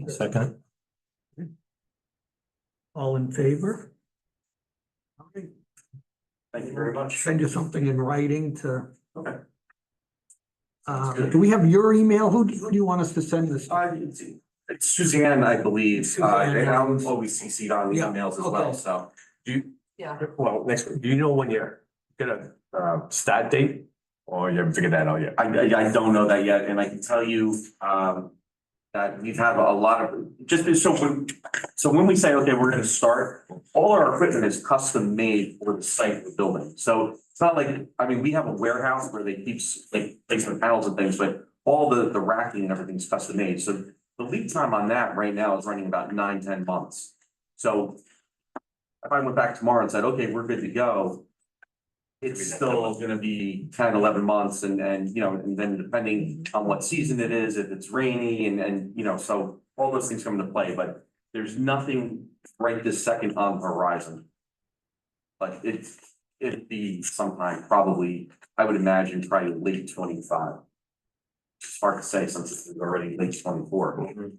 Second. All in favor? Okay, Thank you very much. send you something in writing to. Okay. Do we have your email? Who do you want us to send this? to? It's Suzanne, I believe, Suzanne, and I'm always CC'd on the Yeah, emails as well, okay. so. Yeah. Well, next, do you know when you're gonna start date? Or you haven't figured that out yet? I don't know that yet, and I can tell you, that we've had a lot of, so when we say, okay, we're gonna start, all our equipment is custom made for the site we're building. So it's not like, I mean, we have a warehouse where they keep like placement panels and things, but all the racking and everything's custom made. So the lead time on that right now is running about 9-10 months. So if I went back tomorrow and said, okay, we're good to go, it's still gonna be 10-11 months and you know, and then depending on what season it is, if it's rainy and you know, so all those things come into play, but there's nothing right this second on the horizon. But it'd be sometime probably, I would imagine probably late 25. It's hard to say since it's already late 24.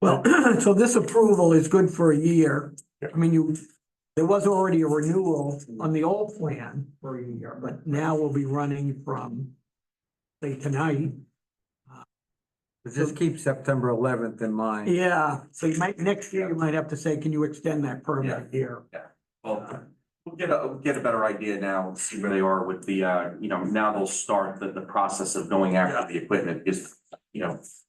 Well, so this approval is good for a year. I mean, There was already a renewal on the old plan for a year, but now we'll be running from, say, tonight. Just keep September eleventh in mind. Yeah, so you might, next year, you might have to say, can you extend that permit a year? Well, we'll get a better idea now and see where they are with the, now they'll start the process of going after the equipment, because,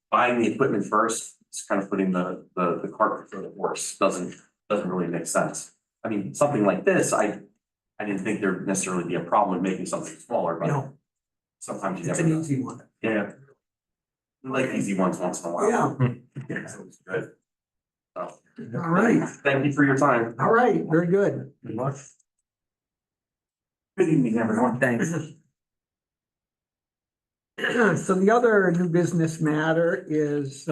buying the equipment first, it's kind of putting the cart before the horse, doesn't really make sense. I mean, something like this, I didn't think there'd necessarily be a problem with making something smaller, but No, sometimes you it's never an know. easy one. Yeah. I like easy ones once in a while. Yeah, So it's good. So, all right, thank you for your time. all right, very good. Good luck. Good evening, everyone. Thanks. So the other new business matter is,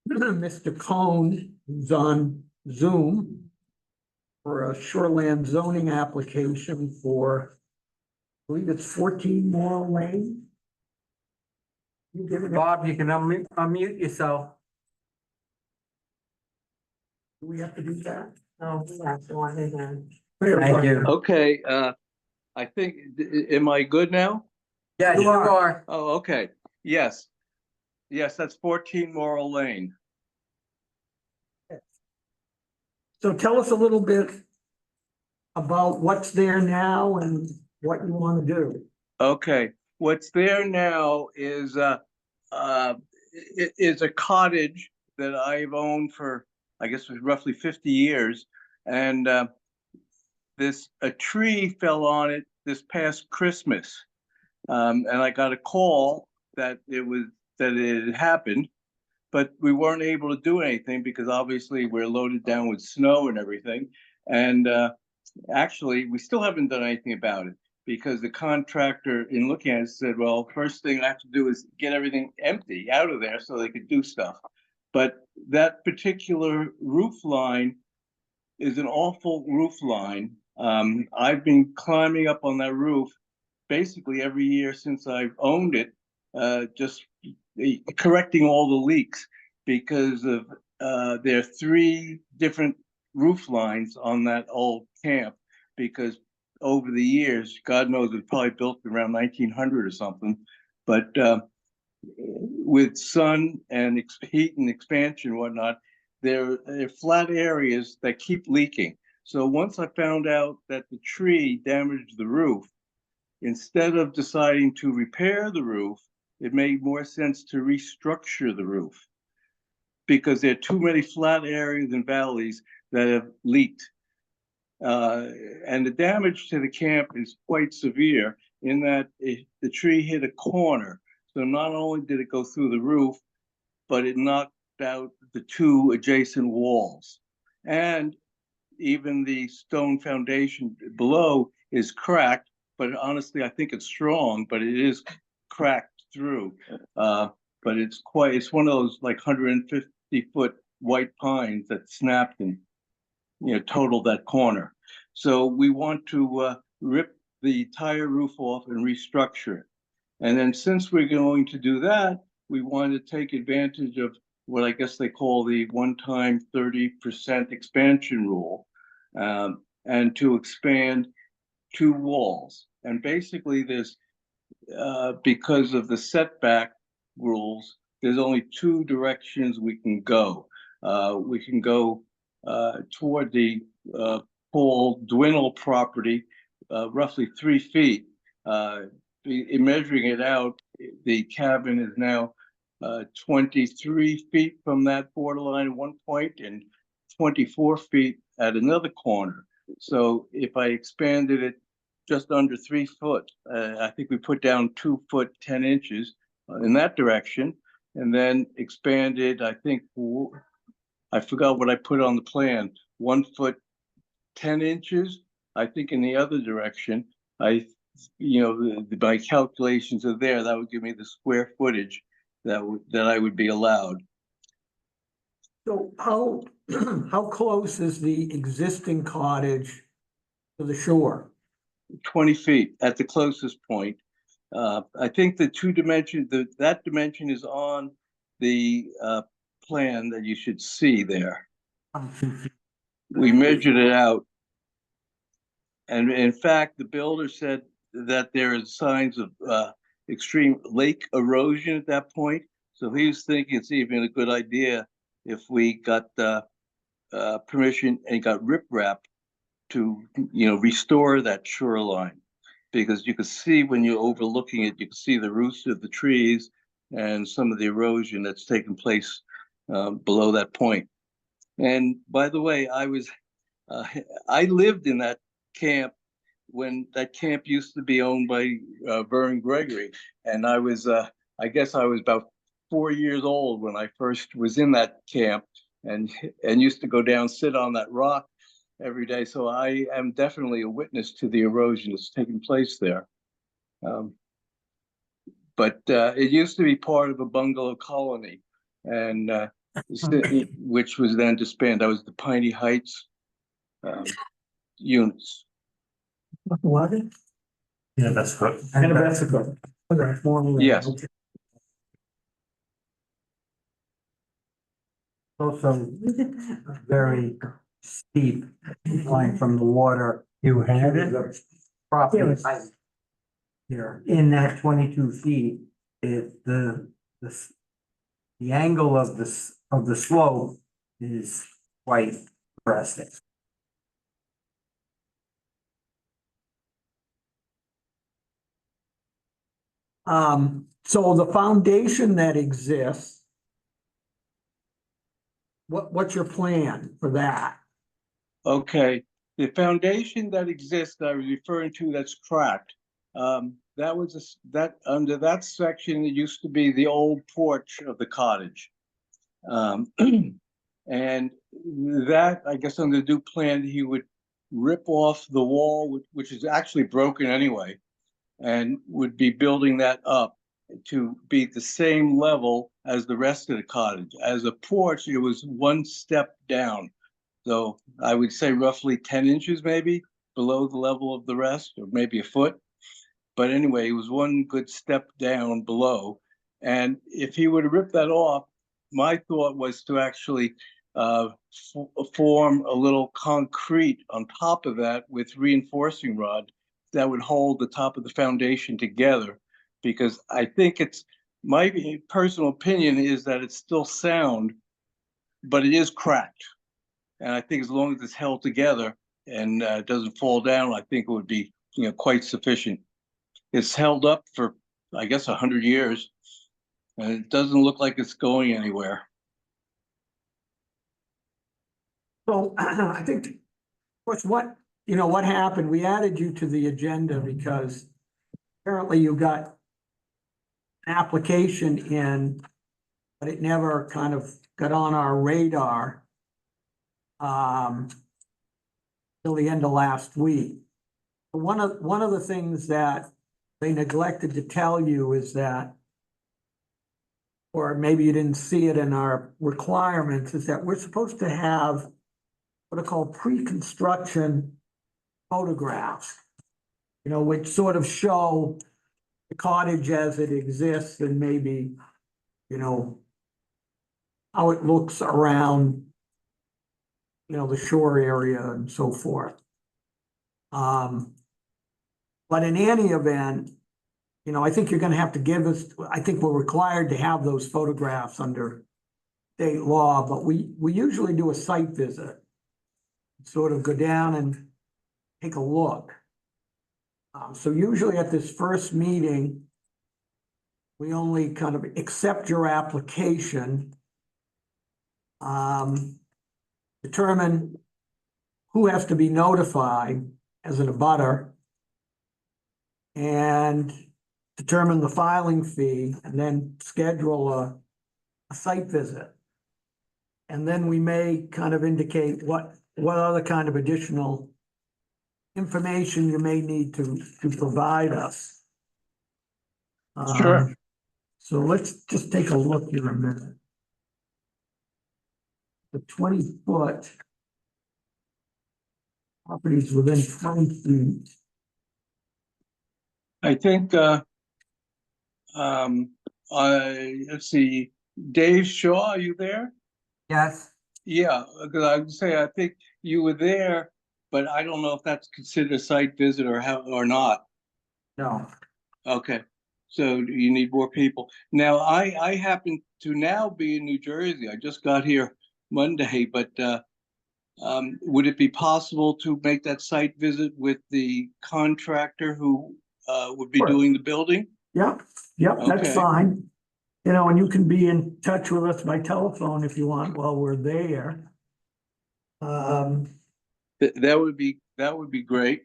Mr. Cohn, who's on Zoom for a shoreland zoning application for, I believe it's 14 Moore Lane. You give it, Bob, you can unmute yourself. do we have to do that? No, that's the one who's in. Thank you. Okay, I think, am I good now? Yes, you are. Oh, okay, yes. Yes, that's 14 Morrill Lane. So tell us a little bit about what's there now and what you want to do. Okay, what's there now is is a cottage that I've owned for, I guess, roughly 50 years. And a tree fell on it this past Christmas. And I got a call that it had happened, but we weren't able to do anything because obviously we're loaded down with snow and everything. And actually, we still haven't done anything about it because the contractor, in looking at it, said, well, first thing I have to do is get everything empty out of there so they could do stuff. But that particular roof line is an awful roof line. I've been climbing up on that roof basically every year since I've owned it, just correcting all the leaks because of there are 3 different roof lines on that old camp, because over the years, God knows, it was probably built around 1900 or something, but with sun and heat and expansion and whatnot, there are flat areas that keep leaking. So once I found out that the tree damaged the roof, instead of deciding to repair the roof, it made more sense to restructure the roof because there are too many flat areas and valleys that have leaked. And the damage to the camp is quite severe in that the tree hit a corner. So not only did it go through the roof, but it knocked out the 2 adjacent walls. And even the stone foundation below is cracked, but honestly, I think it's strong, but it is cracked through. But it's one of those like 150-foot white pines that snapped and, totaled that corner. So we want to rip the entire roof off and restructure it. And then since we're going to do that, we want to take advantage of what I guess they call the one-time 30% expansion rule, and to expand 2 walls. And basically there's, because of the setback rules, there's only 2 directions we can go. We can go toward the Paul Dwinnell property, roughly 3 feet. In measuring it out, the cabin is now 23 feet from that borderline at one point and 24 feet at another corner. So if I expanded it just under 3 foot, I think we put down 2 foot 10 inches in that direction, and then expanded, I think, I forgot what I put on the plan, 1 foot 10 inches, I think in the other direction. My calculations are there, that would give me the square footage that I would be allowed. So how close is the existing cottage to the shore? 20 feet at the closest point. I think the 2 dimension, that dimension is on the plan that you should see there. we measured it out. And in fact, the builder said that there is signs of extreme lake erosion at that point. So he was thinking it's even a good idea if we got permission and got riprap to, restore that shoreline. Because you could see when you're overlooking it, you can see the roots of the trees and some of the erosion that's taken place below that point. And by the way, I lived in that camp when that camp used to be owned by Vern Gregory. And I guess I was about 4 years old when I first was in that camp and used to go down, sit on that rock every day. So I am definitely a witness to the erosion that's taking place there. But it used to be part of a bungalow colony, and which was then disbanded. That was the Piney Heights units. What? Yeah, that's good. And Mexico. Yes. Also very steep line from the water. You had to it? the Property here in that 22 feet, the angle of the slope is quite drastic. So the foundation that exists, what's your plan for that? Okay, the foundation that exists that I was referring to that's cracked, that was under that section, it used to be the old porch of the cottage. And that, I guess on the new plan, he would rip off the wall, which is actually broken anyway, and would be building that up to be the same level as the rest of the cottage. As a porch, it was one step down. So I would say roughly 10 inches maybe below the level of the rest, or maybe a foot. But anyway, it was one good step down below. And if he would rip that off, my thought was to actually form a little concrete on top of that with reinforcing rod that would hold the top of the foundation together. Because I think my personal opinion is that it's still sound, but it is cracked. And I think as long as it's held together and doesn't fall down, I think it would be, quite sufficient. It's held up for, I guess, 100 years, and it doesn't look like it's going anywhere. So I think, of course, what happened, we added you to the agenda because apparently you got an application in, but it never kind of got on our radar till the end of last week. One of the things that they neglected to tell you is that, or maybe you didn't see it in our requirements, is that we're supposed to have what are called pre-construction photographs, which sort of show the cottage as it exists and maybe, how it looks around, the shore area and so forth. But in any event, I think you're gonna have to give us, I think we're required to have those photographs under state law, but we usually do a site visit. Sort of go down and take a look. So usually at this first meeting, we only kind of accept your application, determine who has to be notified as an abutter, and determine the filing fee, and then schedule a site visit. And then we may kind of indicate what other kind of additional information you may need to provide us. Sure. So let's just take a look here a minute. The 20-foot properties within 20 feet. I think, let's see, Dave Shaw, are you there? Yes, Yeah, because I would say, I think you were there, but I don't know if that's considered a site visit or how, or not. No, Okay, so you need more people. Now, I happen to now be in New Jersey. I just got here Monday, but would it be possible to make that site visit with the contractor who would be Sure. doing the building? yep, that's Okay. fine. You know, and you can be in touch with us by telephone if you want while we're there. That would be great.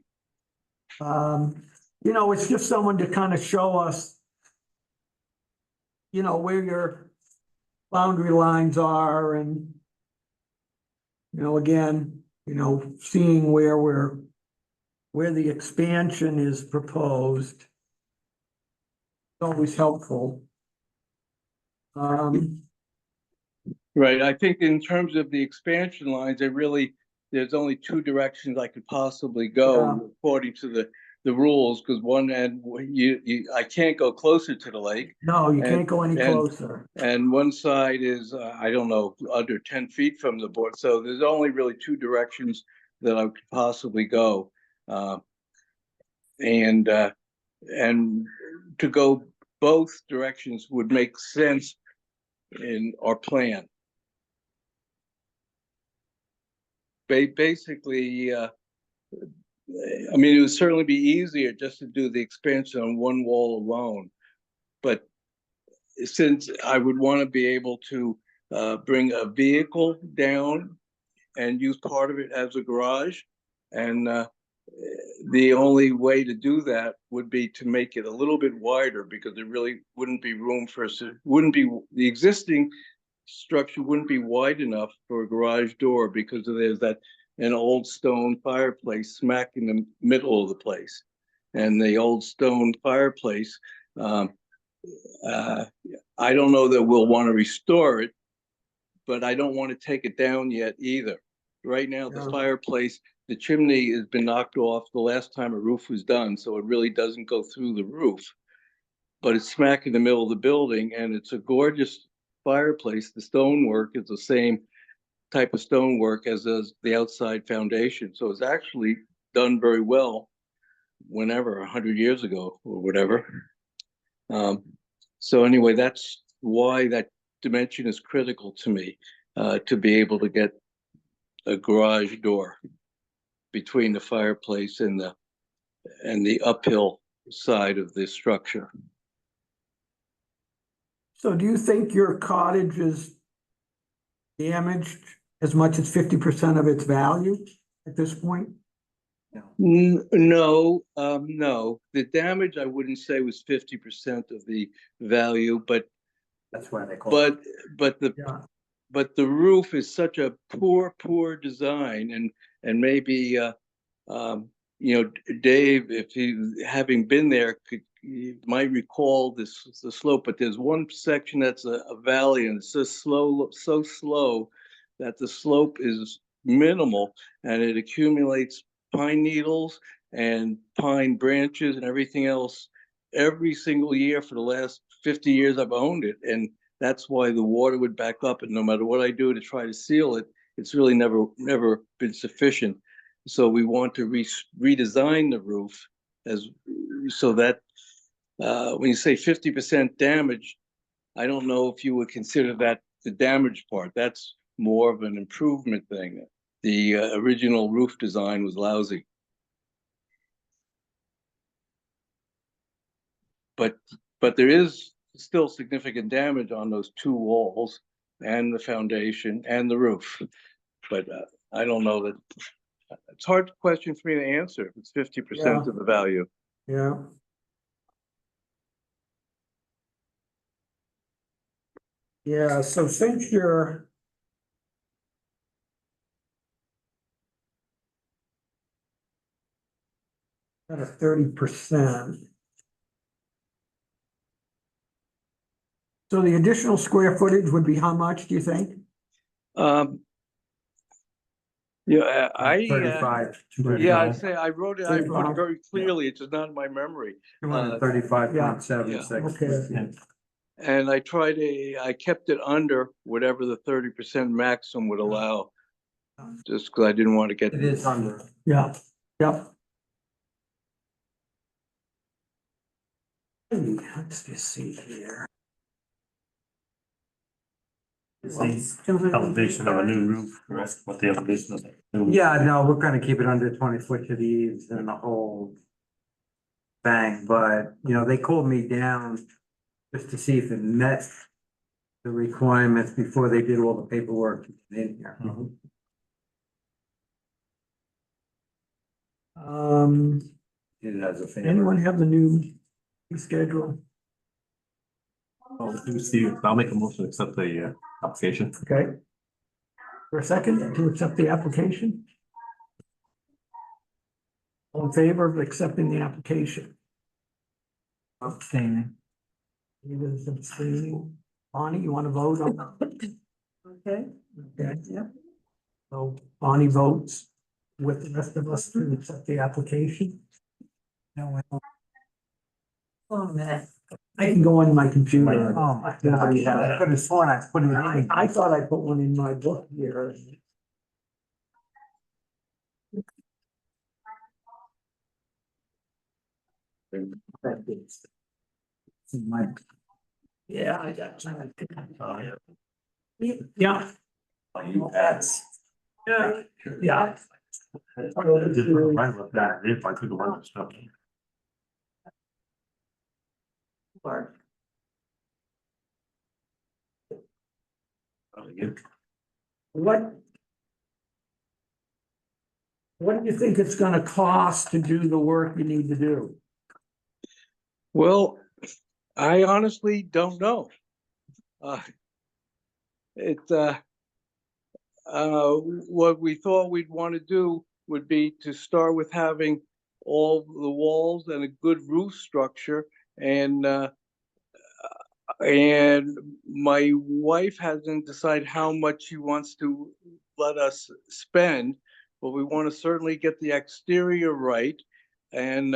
You know, it's just someone to kind of show us, you know, where your boundary lines are and, you know, again, you know, seeing where the expansion is proposed. It's always helpful. Right, I think in terms of the expansion lines, there's only two directions I could possibly go according to the rules, because one end, I can't go closer to the lake. No, you can't And- go any and- closer. And one side is, I don't know, under 10 feet from the board, so there's only really two directions that I could possibly go. And to go both directions would make sense in our plan. Basically, I mean, it would certainly be easier just to do the expansion on one wall alone. But since I would want to be able to bring a vehicle down and use part of it as a garage, and the only way to do that would be to make it a little bit wider, because there really wouldn't be room for the existing structure wouldn't be wide enough for a garage door, because there's an old stone fireplace smack in the middle of the place. And the old stone fireplace, I don't know that we'll want to restore it, but I don't want to take it down yet either. Right now, the Yeah. fireplace, the chimney has been knocked off the last time a roof was done, so it really doesn't go through the roof. But it's smack in the middle of the building, and it's a gorgeous fireplace. The stonework is the same type of stonework as the outside foundation. So it's actually done very well whenever, 100 years ago or whatever. So anyway, that's why that dimension is critical to me, to be able to get a garage door between the fireplace and the uphill side of this structure. So do you think your cottage is damaged as much as 50% of its value at this point? No, no. The damage, I wouldn't say was 50% of the value, but That's why they call it. Yeah. but the roof is such a poor design, and maybe you know, Dave, if he, having been there, you might recall the slope, but there's one section that's a valley, and it's so slow that the slope is minimal, and it accumulates pine needles and pine branches and everything else every single year for the last 50 years I've owned it. And that's why the water would back up, and no matter what I do to try to seal it, it's really never been sufficient. So we want to redesign the roof so that when you say 50% damage, I don't know if you would consider that the damage part. That's more of an improvement thing. The original roof design was lousy. But there is still significant damage on those two walls and the foundation and the roof. But I don't know that. It's a hard question for me to answer if it's 50% of the value. Yeah. Yeah, so since you're at a 30%. So the additional square footage would be how much, do you think? Yeah, I 35. yeah, I'd say I wrote it 35. very clearly. It's just not in my memory. 235.76. Okay. And I kept it under whatever the 30% maximum would allow. just because I didn't want to get. It is under. Yeah, yep. Let's just see here. It's the elevation of a new roof, correct? What the elevation of. Yeah, no, we're gonna keep it under 20 foot to the eaves and the whole bang, but, you know, they called me down just to see if it met the requirements before they did all the paperwork in here. Did it as a favor. Anyone have the new schedule? I'll make a motion to accept the application. Okay. For a second, to accept the application? All in favor of accepting the application? Abstaining. David's abstaining. Bonnie, you want to vote on that? Okay, Okay. Yep. So Bonnie votes with the rest of us to accept the application. No, oh, man. I can go on my computer. oh my God, I could have sworn I put it in. I thought I put one in my book here. Yeah, I got time. Yeah. That's. Yeah. Yeah. If I took a bunch of stuff. What? What do you think it's gonna cost to do the work you need to do? Well, I honestly don't know. It, what we thought we'd want to do would be to start with having all the walls and a good roof structure. And my wife hasn't decided how much she wants to let us spend, but we want to certainly get the exterior right and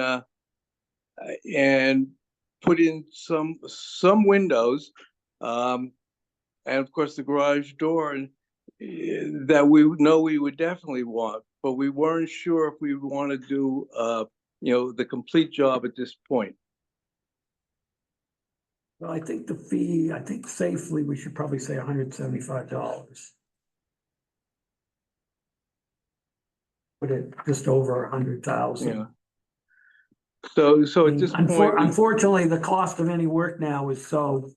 put in some windows, and of course the garage door, and that we know we would definitely want, but we weren't sure if we want to do the complete job at this point. Well, I think the fee, I think safely, we should probably say $175. Put it just over 100,000. Yeah. So at this point, Unfortunately, the cost of any work now is so,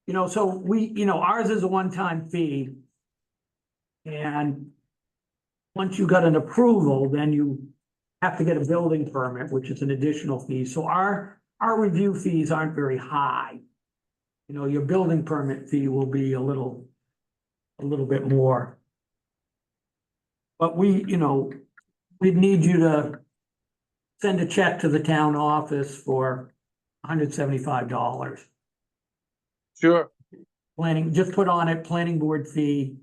so ours is a one-time fee. And once you got an approval, then you have to get a building permit, which is an additional fee. So our review fees aren't very high. Your building permit fee will be a little bit more. But we'd need you to send a check to the town office for $175. sure, Just put on it, planning board fee,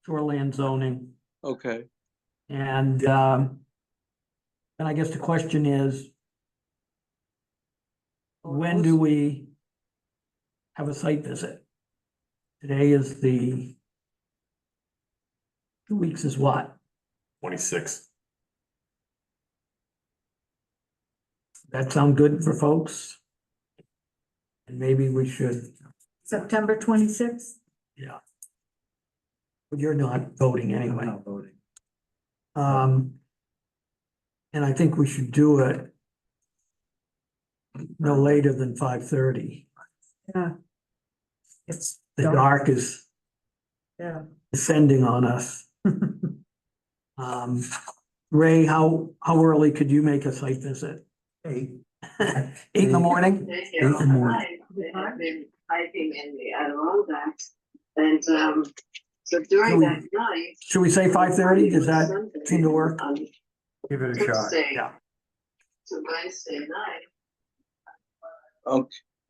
shoreland zoning. okay. And then I guess the question is, when do we have a site visit? Today is 2 weeks is what? 26. That sound good for folks? And maybe we should, September 26th? yeah. But you're not voting anyway. I'm not voting. And I think we should do it no later than 5:30. Yeah. It's The dark. dark is Yeah. descending on us. Ray, how early could you make a site visit? 8. 8 in the morning? 8 in the morning. They have been hiking in the Adirondacks, and so during that night. Should we say 5:30? Does that seem to work? On Give it a shot. Tuesday Yeah. to Wednesday night.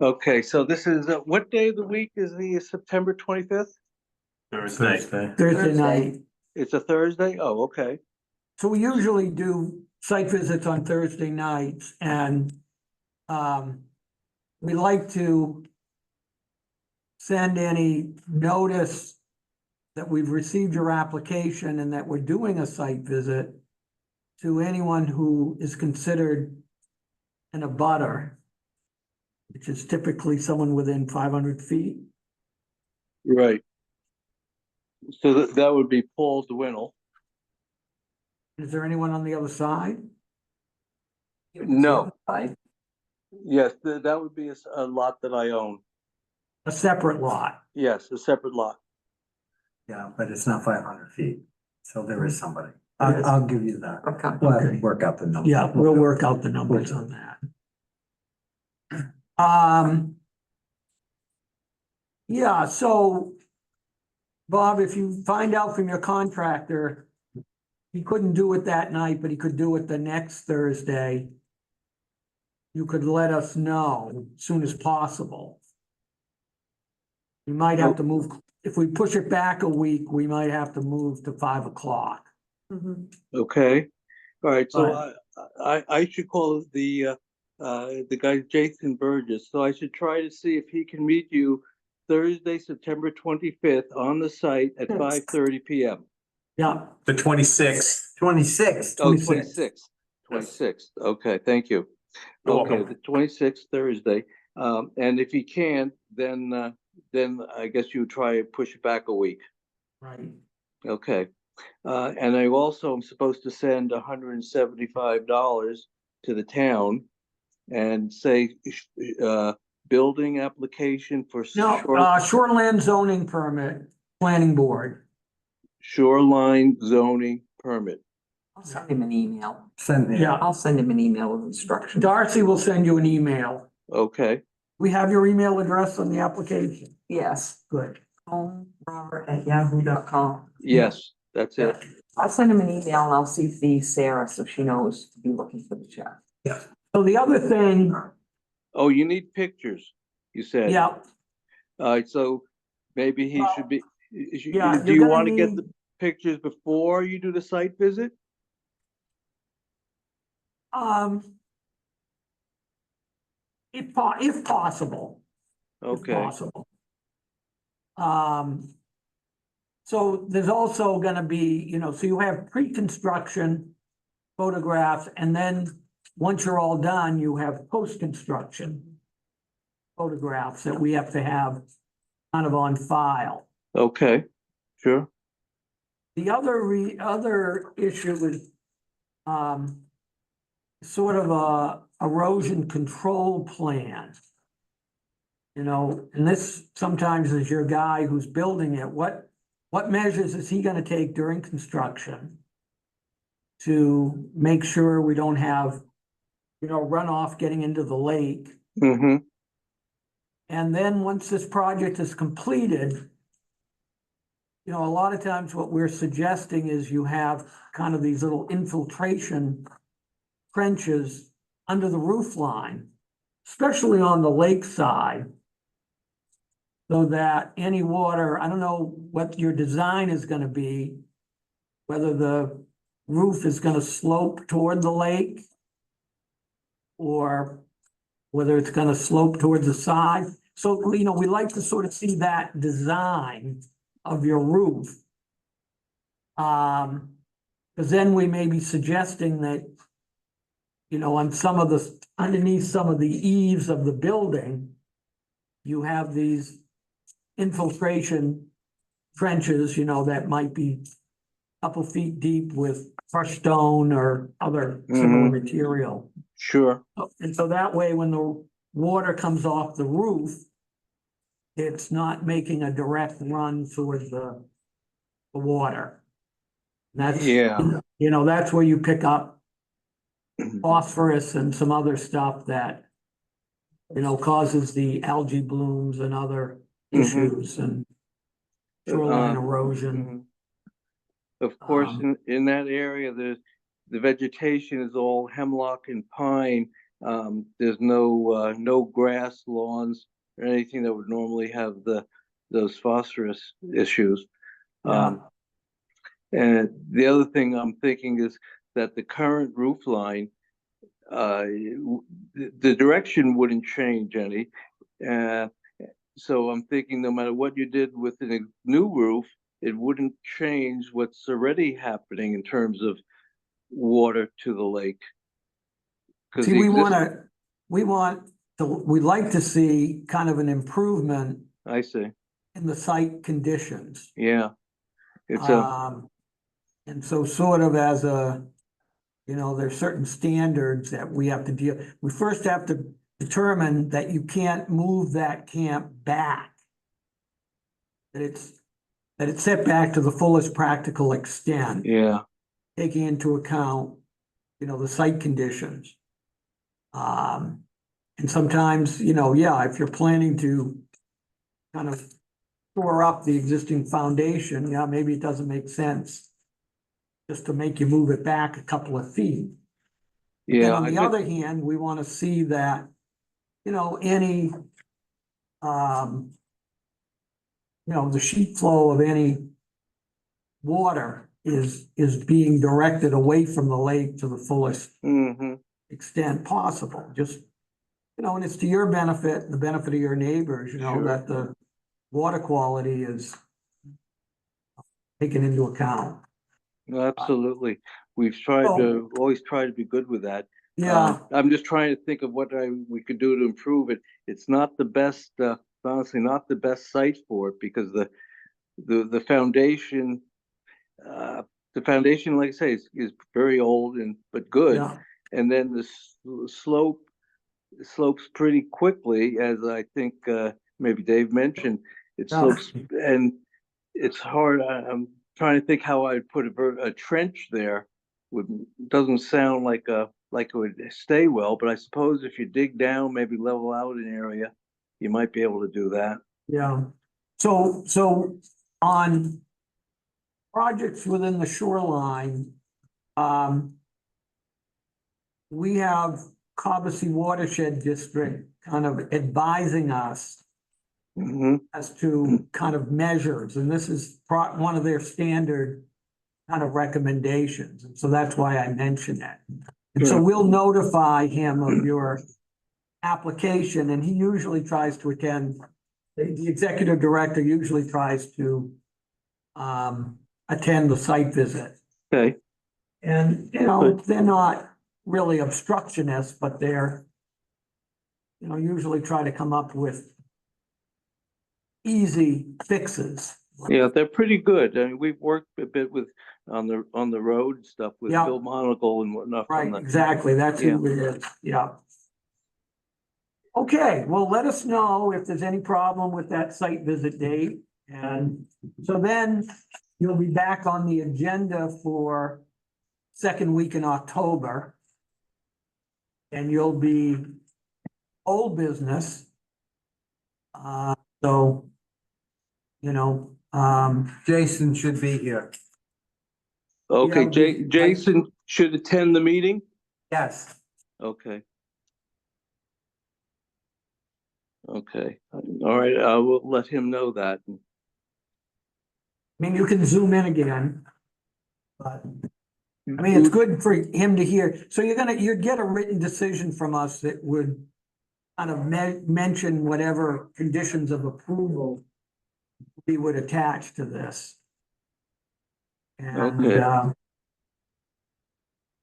Okay, so this is, what day of the week is the September 25th? Thursday. Thursday night. It's a Thursday? Oh, okay. So we usually do site visits on Thursday nights, and we like to send any notice that we've received your application and that we're doing a site visit to anyone who is considered an abutter, which is typically someone within 500 feet. Right. So that would be Paul Dwinnell. Is there anyone on the other side? No. Yes, that would be a lot that I own. A separate lot? Yes, a separate lot. Yeah, but it's not 500 feet, so there is somebody. I'll give you that. Okay. We'll have to work out the numbers. Yeah, we'll work out the numbers on that. Yeah, so Bob, if you find out from your contractor, he couldn't do it that night, but he could do it the next Thursday, you could let us know as soon as possible. We might have to move, if we push it back a week, we might have to move to 5 o'clock. Okay, all right, so I should call the guy Jason Burgess, so I should try to see if he can meet you Thursday, September 25th on the site at 5:30 PM. Yeah, The 26th. 26. Oh, 26th. 26th, okay, thank you. You're Okay, welcome. the 26th Thursday, and if he can't, then I guess you try and push it back a week. right. Okay, and I also am supposed to send $175 to the town and say, building application for No, shoreland zoning permit, planning board. shoreline zoning permit. I'll send him an email. Send it. Yeah, I'll send him an email with instructions. Darcy will send you an email. Okay, We have your email address on the application. Yes, Good. homerobert@yahoo.com. yes, that's it. I'll send him an email and I'll CC Sarah so she knows to be looking for the check. So the other thing, Oh, you need pictures, you said. yeah, All right, so maybe he should be, yeah, do you're you gonna want to get need- the pictures before you do the site visit? if possible. If Okay, possible. So there's also gonna be, so you have pre-construction photographs, and then once you're all done, you have post-construction photographs that we have to have kind of on file. okay, sure. The other issue is, sort of a erosion control plan. And this sometimes is your guy who's building it. What measures is he gonna take during construction to make sure we don't have, runoff getting into the lake? Mm-hmm, And then once this project is completed, a lot of times what we're suggesting is you have kind of these little infiltration trenches under the roof line, especially on the lake side, so that any water, I don't know what your design is gonna be, whether the roof is gonna slope toward the lake or whether it's gonna slope towards the side. So, we like to sort of see that design of your roof. Because then we may be suggesting that, on underneath some of the eaves of the building, you have these infiltration trenches, that might be a couple feet deep with crushed stone or other similar material. sure, And so that way, when the water comes off the roof, it's not making a direct run towards the water. That's, yeah. that's where you pick up phosphorus and some other stuff that, causes the algae blooms and other issues and shoreline erosion. Of course, Um, in that area, the vegetation is all hemlock and pine. There's no grass, lawns, or anything that would normally have those phosphorus issues. Yeah. And the other thing I'm thinking is that the current roof line, the direction wouldn't change any. So I'm thinking no matter what you did with the new roof, it wouldn't change what's already happening in terms of water to the lake. 'Cause See, the we'd like to see kind of an improvement I see, in the site conditions. yeah. It's And so sort of as a, there's certain standards that we have to deal, we first have to determine that you can't move that camp back. That it's set back to the fullest practical extent, yeah, taking into account, the site conditions. And sometimes, if you're planning to kind of shore up the existing foundation, maybe it doesn't make sense just to make you move it back a couple of feet. Then yeah. on I the could- other hand, we want to see that, any, the sheet flow of any water is being directed away from the lake to the fullest Mhm. extent possible, just, and it's to your benefit, and the benefit of your neighbors, Sure. that the water quality is taken into account. Absolutely. We've tried to, always try to be good with that. Yeah, I'm just trying to think of what we could do to improve it. It's not the best, honestly, not the best site for it because the foundation, like I say, is very old but good. yeah, And then the slopes pretty quickly, as I think maybe Dave mentioned. It Yeah. slopes, and it's hard. I'm trying to think how I'd put a trench there. Doesn't sound like it would stay well, but I suppose if you dig down, maybe level out an area, you might be able to do that. yeah. So on projects within the shoreline, we have Cobussy Watershed District kind of advising us Hmm. as to kind of measures, and this is one of their standard kind of recommendations, and so that's why I mentioned that. And so Sure. we'll notify him of your application, and he usually tries to attend, the executive director usually tries to attend the site visit. Okay. And, they're not really obstructionists, but they're, usually try to come up with easy fixes. Yeah, they're pretty good. I mean, we've worked a bit on the road stuff with Yeah. Bill Monagle and whatnot. Right, exactly, that's who it is, yeah. Okay, well, let us know if there's any problem with that site visit date, and so then you'll be back on the agenda for second week in October. And you'll be old business. So, Jason should be here. Okay, Yeah, Jason should attend the meeting? Yes. Okay. Okay, all right, I will let him know that. I mean, you can zoom in again. But, I mean, it's good for him to hear. So you'd get a written decision from us that would kind of mention whatever conditions of approval we would attach to this. And, Okay.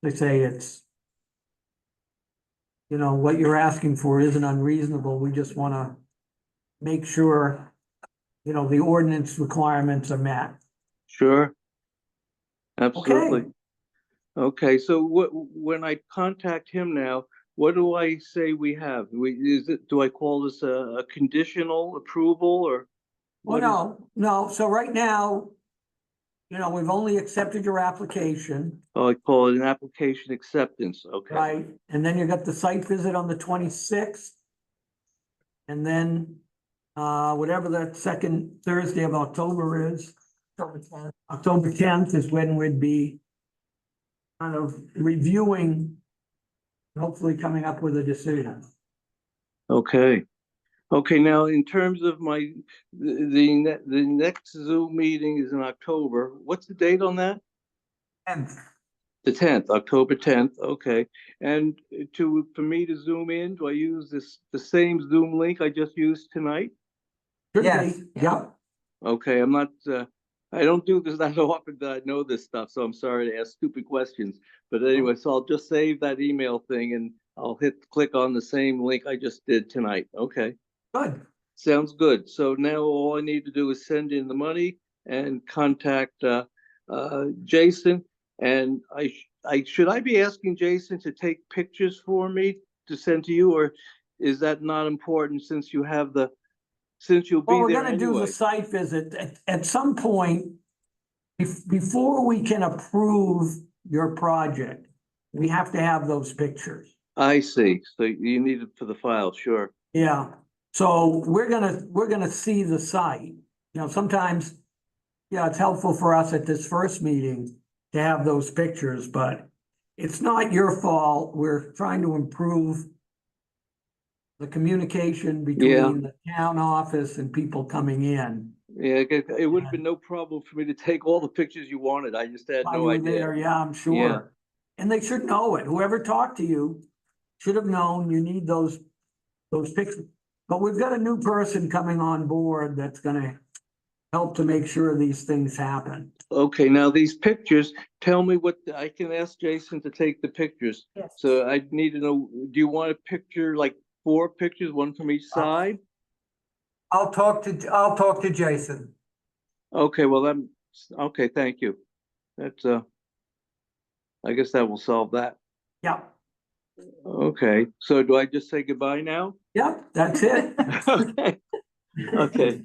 they say it's, what you're asking for isn't unreasonable. We just want to make sure, the ordinance requirements are met. Sure. Absolutely. Okay, so when I contact him now, what do I say we have? Do I call this a conditional approval or? Well, no. So right now, we've only accepted your application, Oh, I call it an application acceptance, okay. right? And then you got the site visit on the 26th. And then, whatever that second Thursday of October is. October 10th is when we'd be kind of reviewing, hopefully coming up with a decision. Okay. Okay, now in terms of the next Zoom meeting is in October. What's the date on that? 10th. The 10th, October 10th, okay. And for me to zoom in, do I use the same Zoom link I just used tonight? Should be, Yes. Yep, Okay, I'm not I don't do this that often that I know this stuff, so I'm sorry to ask stupid questions. But anyway, so I'll just save that email thing and I'll click on the same link I just did tonight. Okay, Good. sounds good. So now all I need to do is send in the money and contact Jason. And should I be asking Jason to take pictures for me to send to you, or is that not important since you'll be Well, we're there gonna do the anyway? site visit at some point. Before we can approve your project, we have to have those pictures. I see. So you need it for the file, sure. Yeah, so we're gonna see the site. You know, sometimes, yeah, it's helpful for us at this first meeting to have those pictures, but it's not your fault. We're trying to improve the communication between the town office and people coming in. Yeah, it would have been no problem for me to take all the pictures you wanted. I just had While no you were idea. there, yeah, I'm Yeah. sure. And they should know it. Whoever talked to you should have known you need those pictures. But we've got a new person coming on board that's gonna help to make sure these things happen. Okay, now these pictures, tell me what, I can ask Jason to take the pictures. Yes. So I need to know, do you want a picture, like 4 pictures, one from each side? I'll talk to Jason. Okay, well, okay, thank you. That's, I guess that will solve that. Yeah, Okay, so do I just say goodbye now? yeah, that's it. Okay. Okay.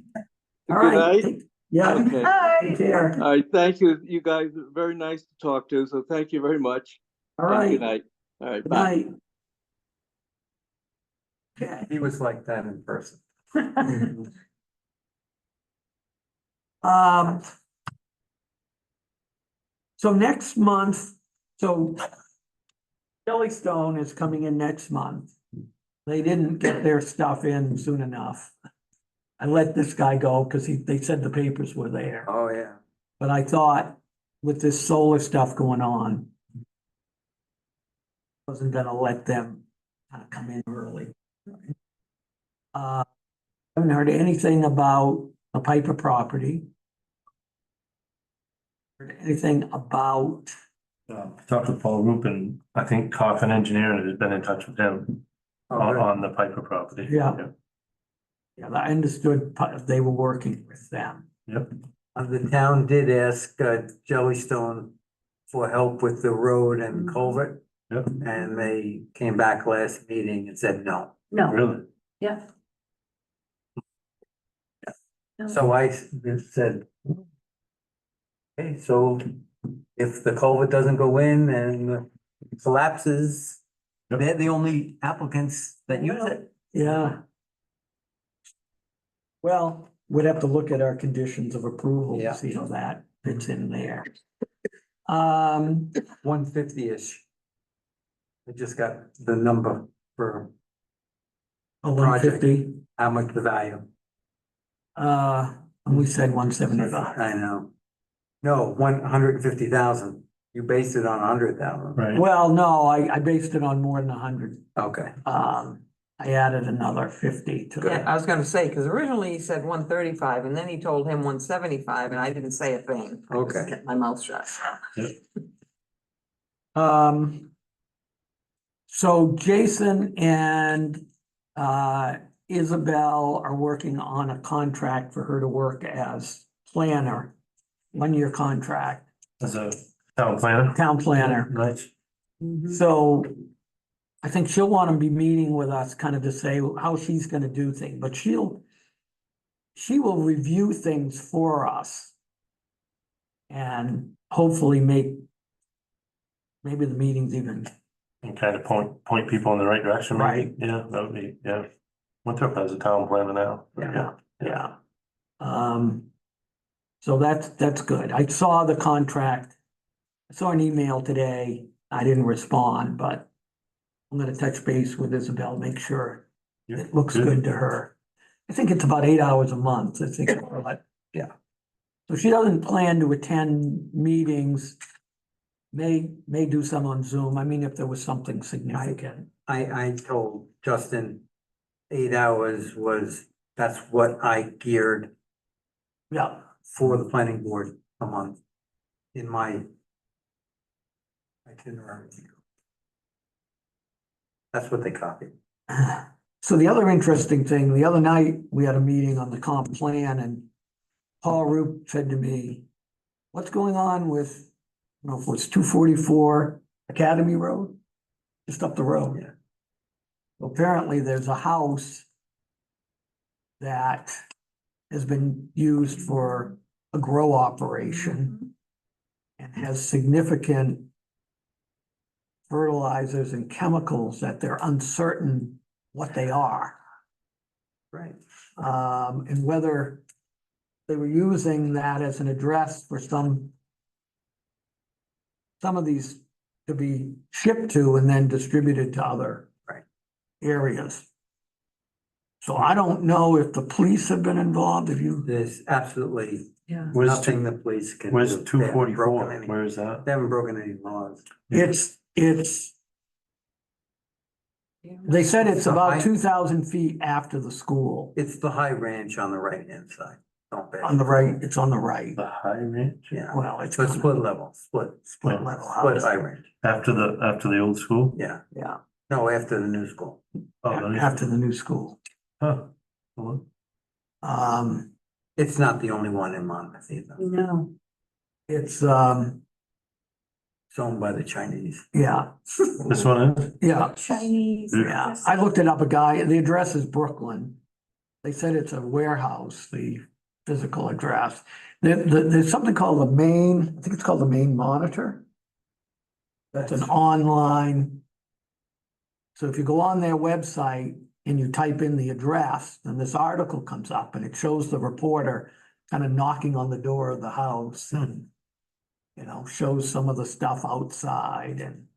All Good right. night. Yeah, Okay. take care. All right, thank you. You guys are very nice to talk to, so thank you very much. All And right, good night. All right, good bye. night. Okay. He was like that in person. Um. So next month, so Jellystone is coming in next month. They didn't get their stuff in soon enough. I let this guy go because they said the papers were there. Oh, yeah. But I thought with this solar stuff going on, wasn't gonna let them kind of come in early. Haven't heard anything about the Piper property. Heard anything about, Talked with Paul Rupin, I think Coffin Engineering has been in touch with him on the Piper property. Yeah. yeah, I understood they were working with them. Yep. The town did ask Jellystone for help with the road and culvert. Yep. And they came back last meeting and said no. No, Really? yeah. So I said, okay, so if the culvert doesn't go in and collapses, Yep. they're the only applicants that use it. Yeah. Well, we'd have to look at our conditions of approval Yeah. to see how that fits in there. 150-ish. I just got the number for 150, how much the value. and we said 175. I know. No, 150,000. You based it on 100,000. Right. Well, no, I based it on more than 100. Okay. I added another 50 to Yeah, it. I was gonna say, because originally he said 135, and then he told him 175, and I didn't say a thing. I just Okay. kept my mouth shut. So Jason and Isabel are working on a contract for her to work as planner, 1-year contract, As a town planner. town planner. Nice. So I think she'll want to be meeting with us kind of to say how she's gonna do things, but she will review things for us. And hopefully maybe the meetings even, And kind of point people in the right direction, maybe. Right. Yeah, that would be, yeah. Winthrop has a town planner now. yeah. So that's good. I saw the contract. I saw an email today. I didn't respond, but I'm gonna touch base with Isabel, make sure Yeah, it looks good to her. I think it's about 8 hours a month, I think, but, yeah. So she doesn't plan to attend meetings, may do some on Zoom. I mean, if there was something significant. I told Justin 8 hours that's what I geared Yeah, for the planning board a month in my itinerary. That's what they copied. So the other interesting thing, the other night, we had a meeting on the comp plan and Paul Roop said to me, what's going on with, I don't know if it was 244 Academy Road? Just up the road. Yeah. Apparently, there's a house that has been used for a grow operation and has significant fertilizers and chemicals that they're uncertain what they are. Right. And whether they were using that as an address for some of these to be shipped to and then distributed to other Right. areas. So I don't know if the police have been involved, if you, There's absolutely Where's nothing the police can do. Where's They haven't 244? broken any- Where is that? They haven't broken any laws. they said it's So about I- 2,000 feet after the school. It's the high ranch on the right-hand side. Don't bet. On the right, it's on the right. The high ranch? Yeah, Well, it's so it's split level, split level split house. high range, After the old school? yeah. Yeah, No, after the new school. Oh, that is- after the new school. Huh. Well, Um, It's not the only one in Monmouth either. No, it's, It's owned by the Chinese. yeah, This one is? yeah. Chinese. Yeah, I looked it up, a guy, the address is Brooklyn. They said it's a warehouse, the physical address. There's something called the Maine, I think it's called the Maine Monitor. That's an online. So if you go on their website and you type in the address, then this article comes up and it shows the reporter kind of knocking on the door of the house and, you know, shows some of the stuff outside and.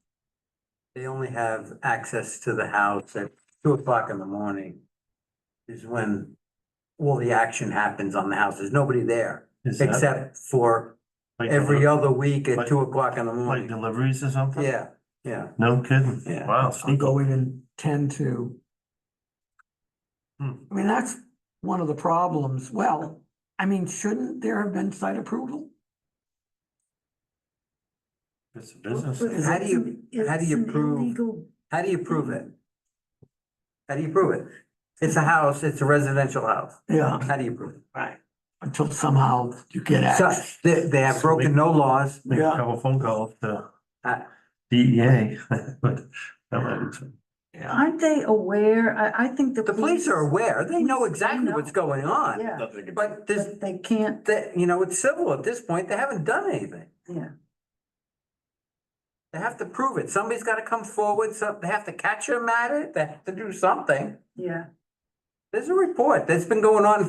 They only have access to the house at 2 o'clock in the morning. Is when all the action happens on the house. There's nobody there, Is that except for like every deli- other week at like- 2 o'clock in the Like morning. deliveries or something? Yeah, yeah. No kidding? Yeah. Wow. I'll sneaky. go in and tend to. Hmm. I mean, that's one of the problems. Well, I mean, shouldn't there have been site approval? It's a business. How do you It's an prove- illegal- How do you prove it? How do you prove it? It's a house, it's a residential house. Yeah, How do you prove it? right. Until somehow you get So access. they have broken no laws. Make a Yeah. couple phone calls to Uh, DEA. But that might be some- Yeah, Aren't they aware? I think The police are aware, they know exactly what's going on. Yeah, But this, but they can't, it's civil at this point, they haven't done anything. yeah. They have to prove it. Somebody's gotta come forward, so they have to catch them at it, they have to do something. Yeah. There's a report that's been going on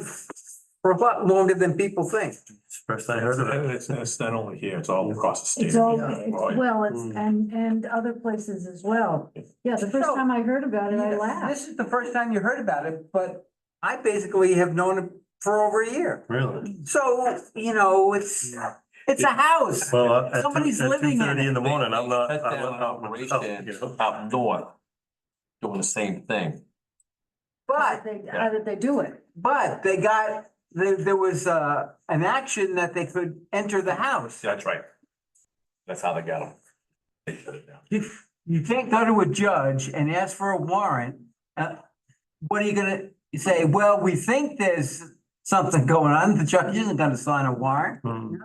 for a lot longer than people think. It's the First I heard of it. It's not only here, it's all across the state. It's all, Yeah. it's, well, it's, and other places as well. Yeah, the first time I heard about it, I laughed. This is the first time you heard about it, but I basically have known it for over a year. Really? So, it's a house. Well, at Somebody's living in 2:30 it. in the morning, I'm not. Shut I'm down not out myself, you operation know? up north, doing the same thing. How But, did they do it? there was, an action that they could enter the house. That's right. That's how they got them. They shut it down. You can't go to a judge and ask for a warrant. What are you gonna say? Well, we think there's something going on. The judge isn't gonna sign a warrant. Hmm.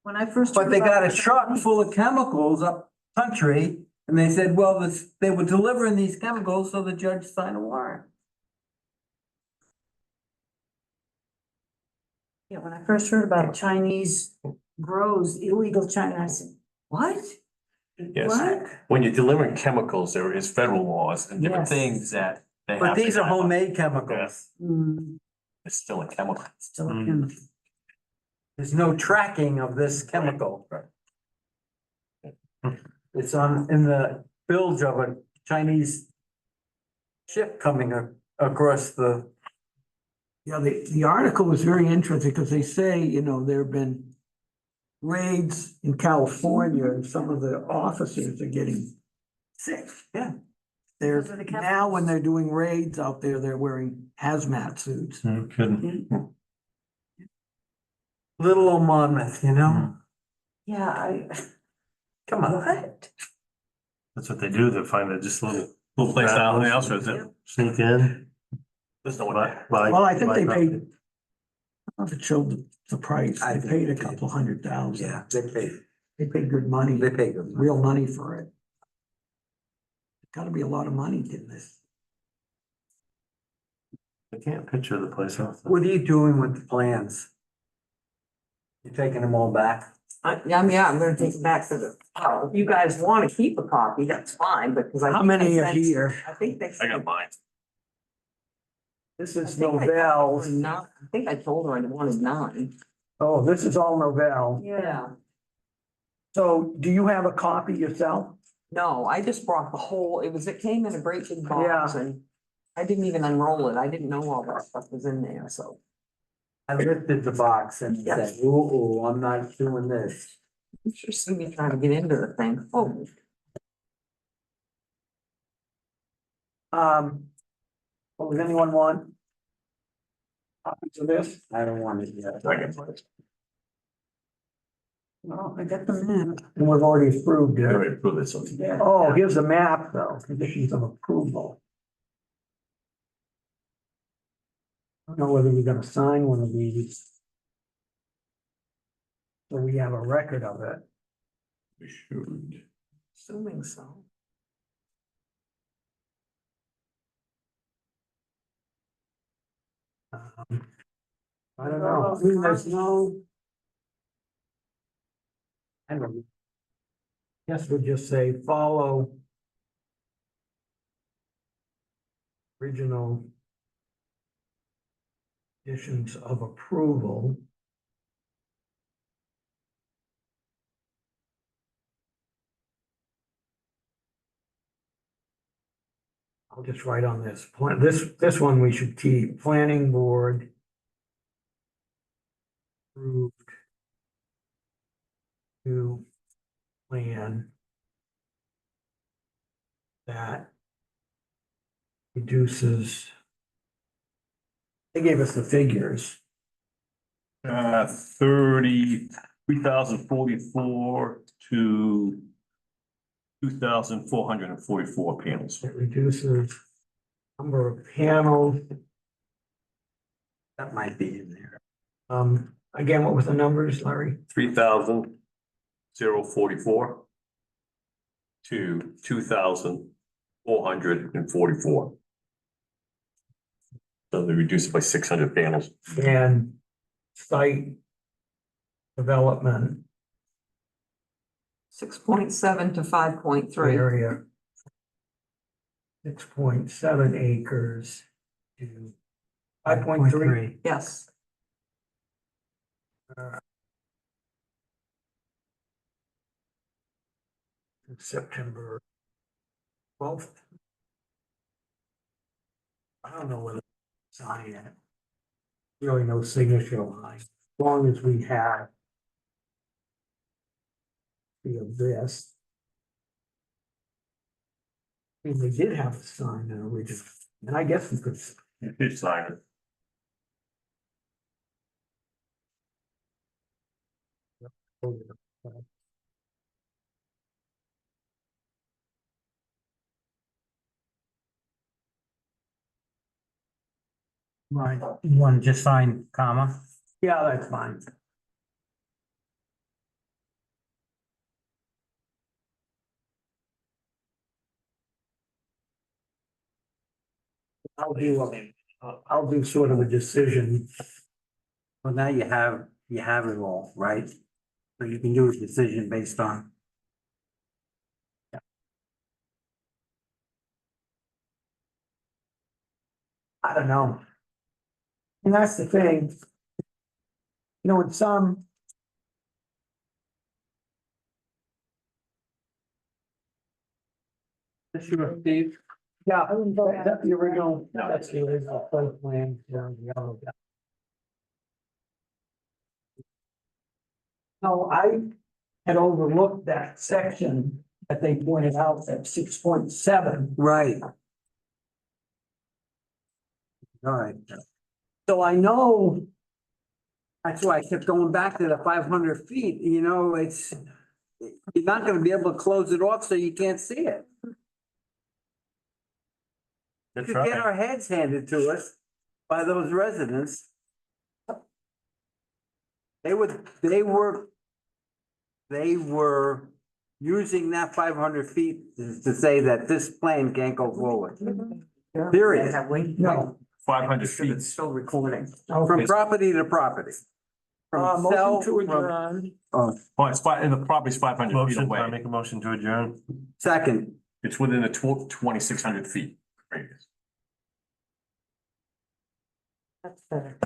When I first. But heard they about got a it, truck full of chemicals up country, and they said, well, they were delivering these chemicals, so the judge signed a warrant. Yeah, when I first heard about Chinese grows, illegal China, I said, what? Yes. What? When you're delivering chemicals, there is federal laws and different Yes. things that they have. But to these are have. homemade chemicals. It's still a chemical. Still a Mm. chemical. There's no tracking of this chemical. It's in the bilge of a Chinese ship coming across the. yeah, the article was very interesting because they say, you know, there have been raids in California and some of the officers are getting sick. Yeah. They're, Because of the now when they're doing raids out there, they're wearing hazmat suits. No kidding. Little old Monmouth, you know? Yeah, Come on. That's what they do. They find it just little place down in the house, or is it? Sneak in. There's no one Buy- there. buy- Well, I think they buy paid, I property. don't know if it showed the price, I they think paid a they did. couple $100,000. Yeah, They paid good money, they pay good. money. real money for it. Gotta be a lot of money in this. I can't picture the place. What are you doing with the plans? You taking them all back? yeah, I'm gonna take it back to the, if you guys wanna keep a copy, that's fine, because I. How think I many are sent- here? I think they. I got mine. This I is think I told her Novell's. not- I think I told her I wanted 9. Oh, this is all Novell. Yeah. So do you have a copy yourself? No, I just brought the whole, it came in a great big box Yeah. and I didn't even unroll it. I didn't know all that stuff was in there, so. I lifted the box and Yeah. said, ooh, I'm not doing this. You should see me trying to get into the thing. Oh, Well, does anyone want copies of this? I don't want it yet. I got mine. No, I got the map. And we've already approved Yeah, it. we approve this one. Oh, here's the map though, conditions of approval. I don't know whether we're gonna sign one of these. So we have a record of it. We should. assuming so. I don't know, I mean, there's no. I don't know. Guess we'll just say follow. Original. Conditions of approval. I'll just write on this plan, this one we should keep, planning board. Approved. To plan. That. Reduces. They gave us the figures. 3,044 to 2,444 panels. It reduces. Number of panels, That might be in there. again, what was the numbers, Larry? 3,044 to 2,444. So they reduced it by 600 panels. And site. Development 6.7 to 5.3. area. 6.7 acres to 5.3. Yes. September 12th. I don't know whether to sign it. Really no signature line, as long as we have. Of this. I mean, they did have to sign an original, and I guess we could. You could sign it. Right, You want to just sign comma? yeah, that's fine. I'll do sort of a decision. Well, now you have it all, right? So you can do a decision based on. I don't know. And that's the thing. You know, in some. Steve? Yeah, I wouldn't go, is that the original? No, that's the original site plan, yeah, the yellow guy. No, I had overlooked that section that they pointed out at 6.7. Right. All right. So I know That's why I kept going back to the 500 feet, you know, you're not gonna be able to close it off so you can't see it. We That's could get right. our heads handed to us by those residents. They were using that 500 feet to say that this plan can't go forward. Period. Have we? No. 500 Because it's still recording. From property to property. From cell, Motion to from, adjourn. Oh, it's five, and the property's 500 feet Motion, I away. make a motion to adjourn. second. It's within a 2,600 feet radius. That's better.